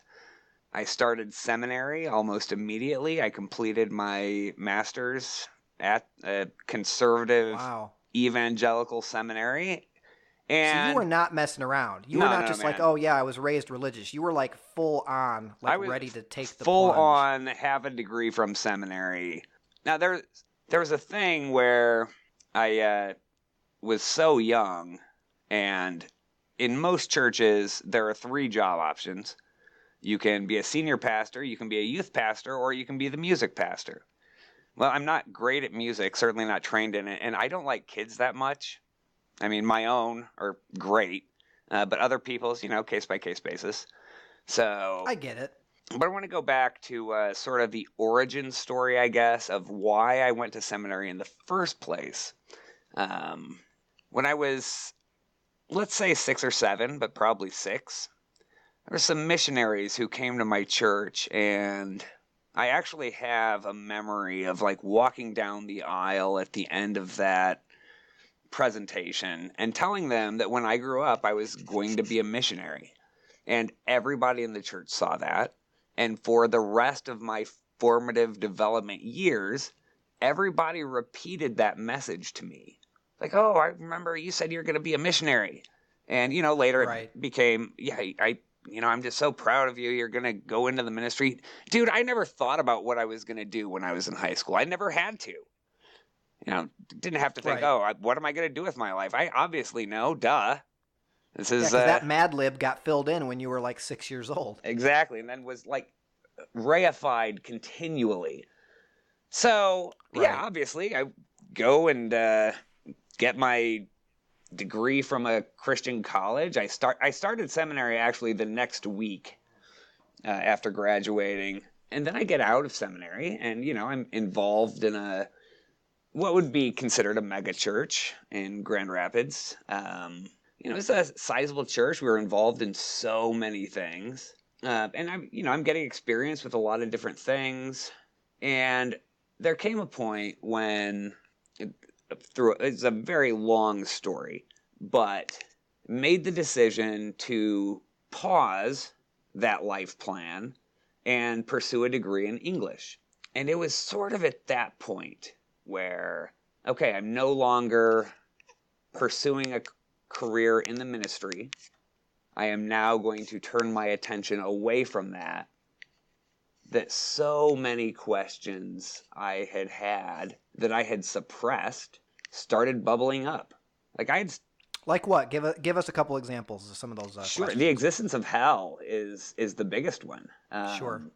I started seminary almost immediately. I completed my master's at a conservative evangelical seminary. And so you were not messing around. You were not just like, oh yeah, I was raised religious. You were like full on, like ready to take the full plunge. on, have a degree from seminary. Now there was a thing where I was so young, and in most churches there are 3 job options. You can be a senior pastor, you can be a youth pastor, or you can be the music pastor. Well, I'm not great at music, certainly not trained in it, and I don't like kids that much. I mean, my own are great, but other people's, case-by-case basis. So I get it. But I want to go back to sort of the origin story, I guess, of why I went to seminary in the first place. When I was, let's say 6 or 7, but probably 6, there were some missionaries who came to my church, and I actually have a memory of like walking down the aisle at the end of that presentation and telling them that when I grew up, I was going to be a missionary. And everybody in the church saw that. And for the rest of my formative development years, everybody repeated that message to me. Like, oh, I remember you said you're going to be a missionary. And, later it became, I'm just so proud of you. You're going to go into the ministry. Dude, I never thought about what I was going to do when I was in high school. I never had to. Didn't have to think, what am I going to do with my life? I obviously know, duh. This is that Mad Lib got filled in when you were like 6 years old. Exactly, and then was like reified continually. So, obviously, I go and get my degree from a Christian college. I started seminary actually the next week after graduating, and then I get out of seminary, and I'm involved in what would be considered a mega church in Grand Rapids. It's a sizable church. We were involved in so many things, and I'm getting experience with a lot of different things. And there came a point when, it's a very long story, but made the decision to pause that life plan and pursue a degree in English. And it was sort of at that point where, okay, I'm no longer pursuing a career in the ministry. I am now going to turn my attention away from that so many questions I had that I had suppressed started bubbling up. Like what? Give us a couple examples of some of those Sure. questions. The existence of hell is the biggest one. Sure.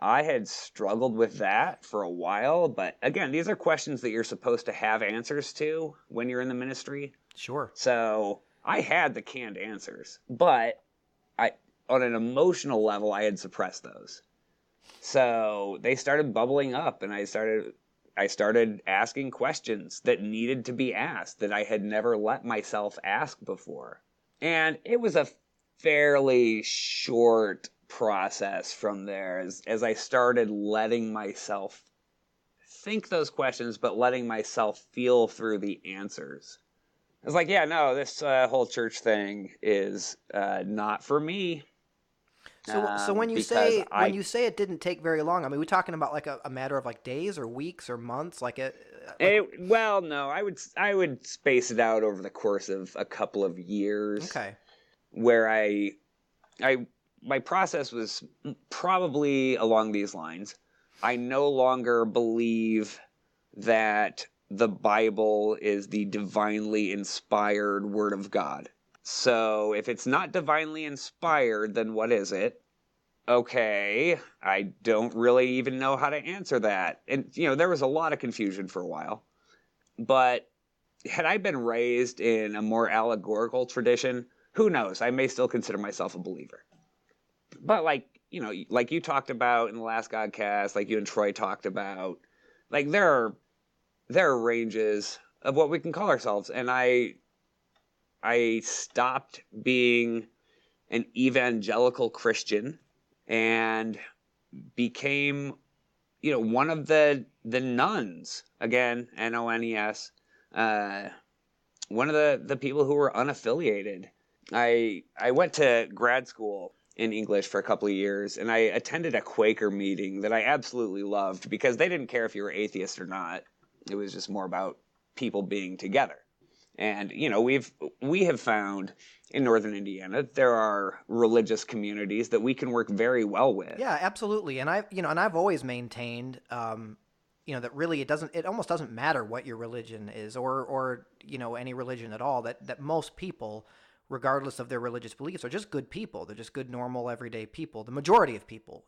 I had struggled with that for a while, but again, these are questions that you're supposed to have answers to when you're in the ministry. Sure. So I had the canned answers, but on an emotional level, I had suppressed those. So they started bubbling up, and I started asking questions that needed to be asked that I had never let myself ask before. And it was a fairly short process from there as I started letting myself think those questions, but letting myself feel through the answers. I was like, yeah, no, this whole church thing is not for me. So when you say it didn't take very long, I mean, we're talking about like a matter of like days or weeks or months, well, no, I would space it out over the course of a couple of years. Okay. Where my process was probably along these lines. I no longer believe that the Bible is the divinely inspired Word of God. So if it's not divinely inspired, then what is it? Okay, I don't really even know how to answer that. And, there was a lot of confusion for a while. But had I been raised in a more allegorical tradition, who knows? I may still consider myself a believer. But like you talked about in the last Godcast, like you and Troy talked about, like there are ranges of what we can call ourselves. And I stopped being an evangelical Christian and became, one of the nuns, again, N-O-N-E-S, one of the people who were unaffiliated. I went to grad school in English for a couple of years, and I attended a Quaker meeting that I absolutely loved because they didn't care if you were atheist or not. It was just more about people being together. And, we have found in Northern Indiana, there are religious communities that we can work very well with. Yeah, absolutely. And I've always maintained, that really it almost doesn't matter what your religion is or any religion at all, that most people, regardless of their religious beliefs, are just good people. They're just good, normal, everyday people. The majority of people,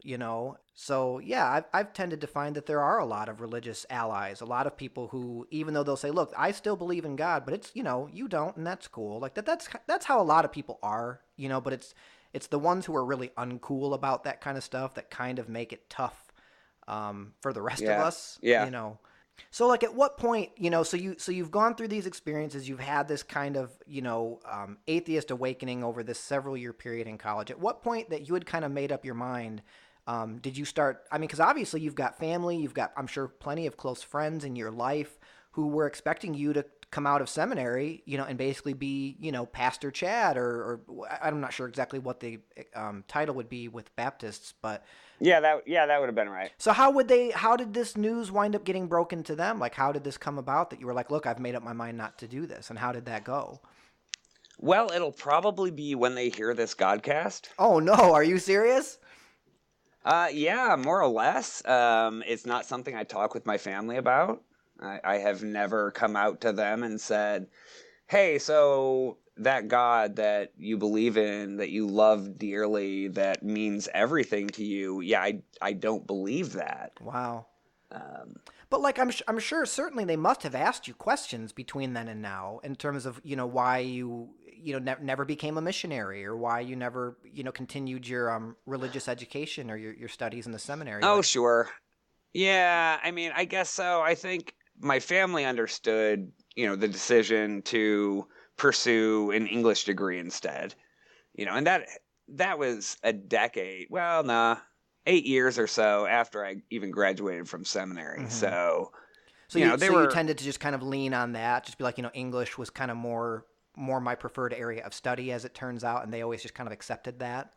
So, yeah, I've tended to find that there are a lot of religious allies, a lot of people who, even though they'll say, look, I still believe in God, but it's, you don't, and that's cool. Like that's how a lot of people are, but it's the ones who are really uncool about that kind of stuff that kind of make it tough for the rest of us, So like at what point, so you've gone through these experiences, you've had this kind of, atheist awakening over this several year period in college. At what point that you had kind of made up your mind, did you start, because obviously you've got family, you've got, I'm sure, plenty of close friends in your life who were expecting you to come out of seminary, and basically be, Pastor Chad, or I'm not sure exactly what the title would be with Baptists, but that would have been right. so how did this news wind up getting broken to them? Like, how did this come about that you were like, look, I've made up my mind not to do this, and how did that go? Well, it'll probably be when they hear this Godcast. Oh no, are you serious? Yeah, more or less. It's not something I talk with my family about. I have never come out to them and said, hey, so that God that you believe in, that you love dearly, that means everything to you, yeah, I don't believe that. Wow. But like I'm sure certainly they must have asked you questions between then and now in terms of why you never became a missionary, or why you never continued your religious education or your studies in the seminary. Oh, sure. Yeah, I mean, I guess so. I think my family understood the decision to pursue an English degree instead. And that was a decade. Well, nah. 8 years or so after I even graduated from seminary. Mm-hmm. So you tended to just kind of lean on that, just be like, English was kind of more my preferred area of study, as it turns out, and they always just kind of accepted that.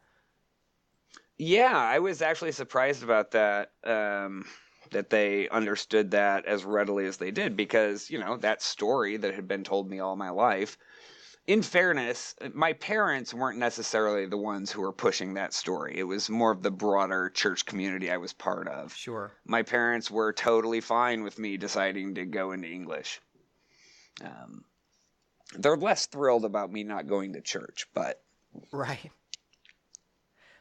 Yeah, I was actually surprised about that, that they understood that as readily as they did, because, that story that had been told me all my life, in fairness, my parents weren't necessarily the ones who were pushing that story. It was more of the broader church community I was part of. Sure. My parents were totally fine with me deciding to go into English. They're less thrilled about me not going to church, but... Right.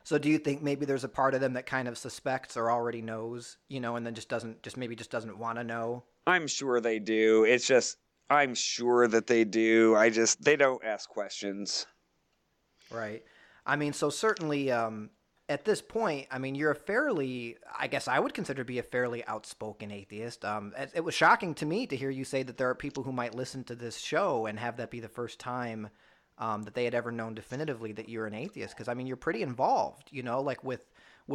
So do you think maybe there's a part of them that kind of suspects or already knows, and then just doesn't want to know? I'm sure they do. It's just... I'm sure that they do. They don't ask questions. Right. I mean, so certainly at this point, I mean, you're I guess I would consider to be a fairly outspoken atheist. It was shocking to me to hear you say that there are people who might listen to this show and have that be the first time that they had ever known definitively that you're an atheist. Because, I mean, you're pretty involved, like with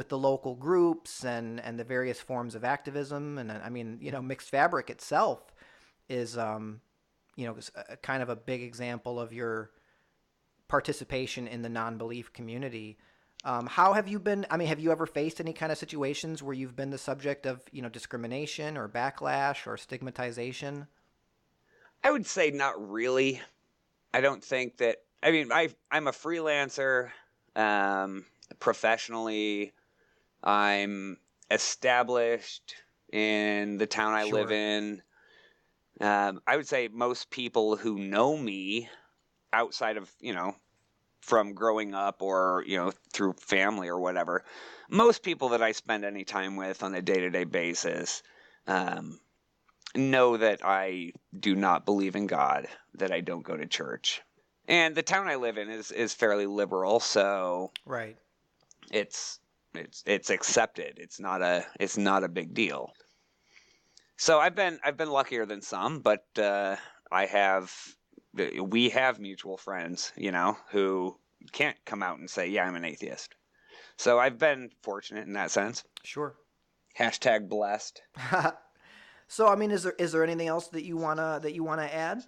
the local groups and the various forms of activism. And, I mean, Mixed Fabric itself is kind of a big example of your participation in the non-belief community. How have you been? I mean, have you ever faced any kind of situations where you've been the subject of discrimination or backlash or stigmatization? I would say not really. I don't think that. I mean, I'm a freelancer. Professionally, I'm established in the town I live in. I would say most people who know me outside of, from growing up or, through family or whatever, most people that I spend any time with on a day-to-day basis know that I do not believe in God, that I don't go to church. And the town I live in is fairly liberal, so right. It's accepted. It's not a big deal. So I've been luckier than some, but we have mutual friends, who can't come out and say, yeah, I'm an atheist. So I've been fortunate in that sense. Sure. # blessed. So, I mean, is there anything else that you wanna add?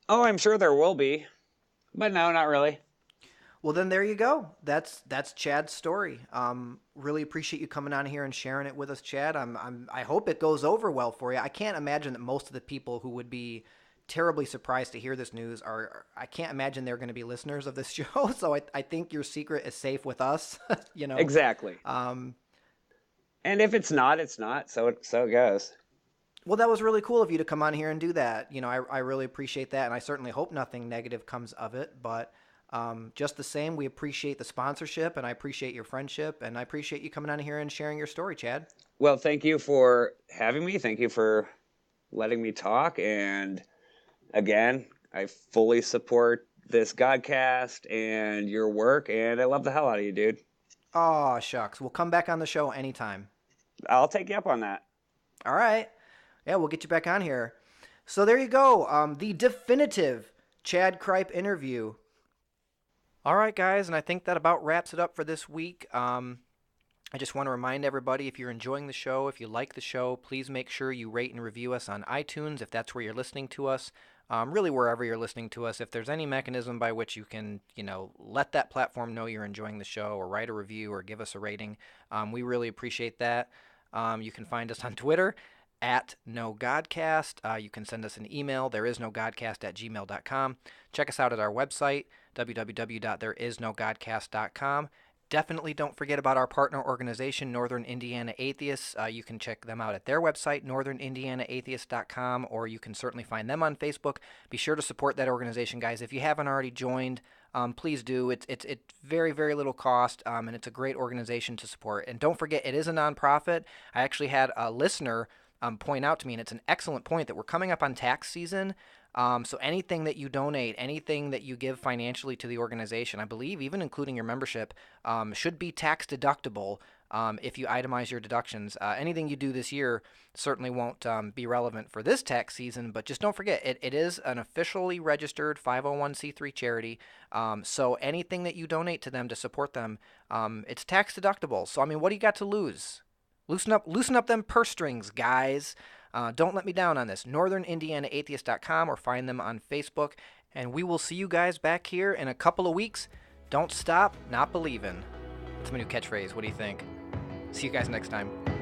Oh, I'm sure there will be, but no, not really. Well, then there you go. That's Chad's story. Really appreciate you coming on here and sharing it with us, Chad. I hope it goes over well for you. I can't imagine that most of the people who would be terribly surprised to hear this news I can't imagine they're going to be listeners of this show. So I think your secret is safe with us. Exactly. And if it's not, it's not. So it goes. Well, that was really cool of you to come on here and do that. I really appreciate that, and I certainly hope nothing negative comes of it. But just the same, we appreciate the sponsorship, and I appreciate your friendship, and I appreciate you coming on here and sharing your story, Chad. Well, thank you for having me. Thank you for letting me talk. And again, I fully support this Godcast and your work, and I love the hell out of you, dude. Oh, shucks. We'll come back on the show anytime. I'll take you up on that. All right. Yeah, we'll get you back on here. So there you go. The definitive Chad Cripe interview. All right, guys, and I think that about wraps it up for this week. I just want to remind everybody, if you're enjoying the show, if you like the show, please make sure you rate and review us on iTunes if that's where you're listening to us. really wherever you're listening to us. If there's any mechanism by which you can, let that platform know you're enjoying the show, or write a review, or give us a rating, we really appreciate that. You can find us on Twitter at NoGodcast. You can send us an email, thereisnogodcast@gmail.com. Check us out at our website, www.thereisnogodcast.com. Definitely don't forget about our partner organization, Northern Indiana Atheists. You can check them out at their website, northernindianaatheists.com, or you can certainly find them on Facebook. Be sure to support that organization, guys. If you haven't already joined, please do. It's very, very little cost, and it's a great organization to support. And don't forget, it is a nonprofit. I actually had a listener point out to me, and it's an excellent point, that we're coming up on tax season. So anything that you donate, anything that you give financially to the organization, I believe even including your membership, should be tax deductible if you itemize your deductions. Anything you do this year certainly won't be relevant for this tax season, but just don't forget, it is an officially registered 501c3 charity. So anything that you donate to them to support them, it's tax deductible. So, I mean, what do you got to lose? Loosen up them purse strings, guys. Don't let me down on this. NorthernIndianaAtheist.com, or find them on Facebook. And we will see you guys back here in a couple of weeks. Don't stop not believing. That's my new catchphrase. What do you think? See you guys next time.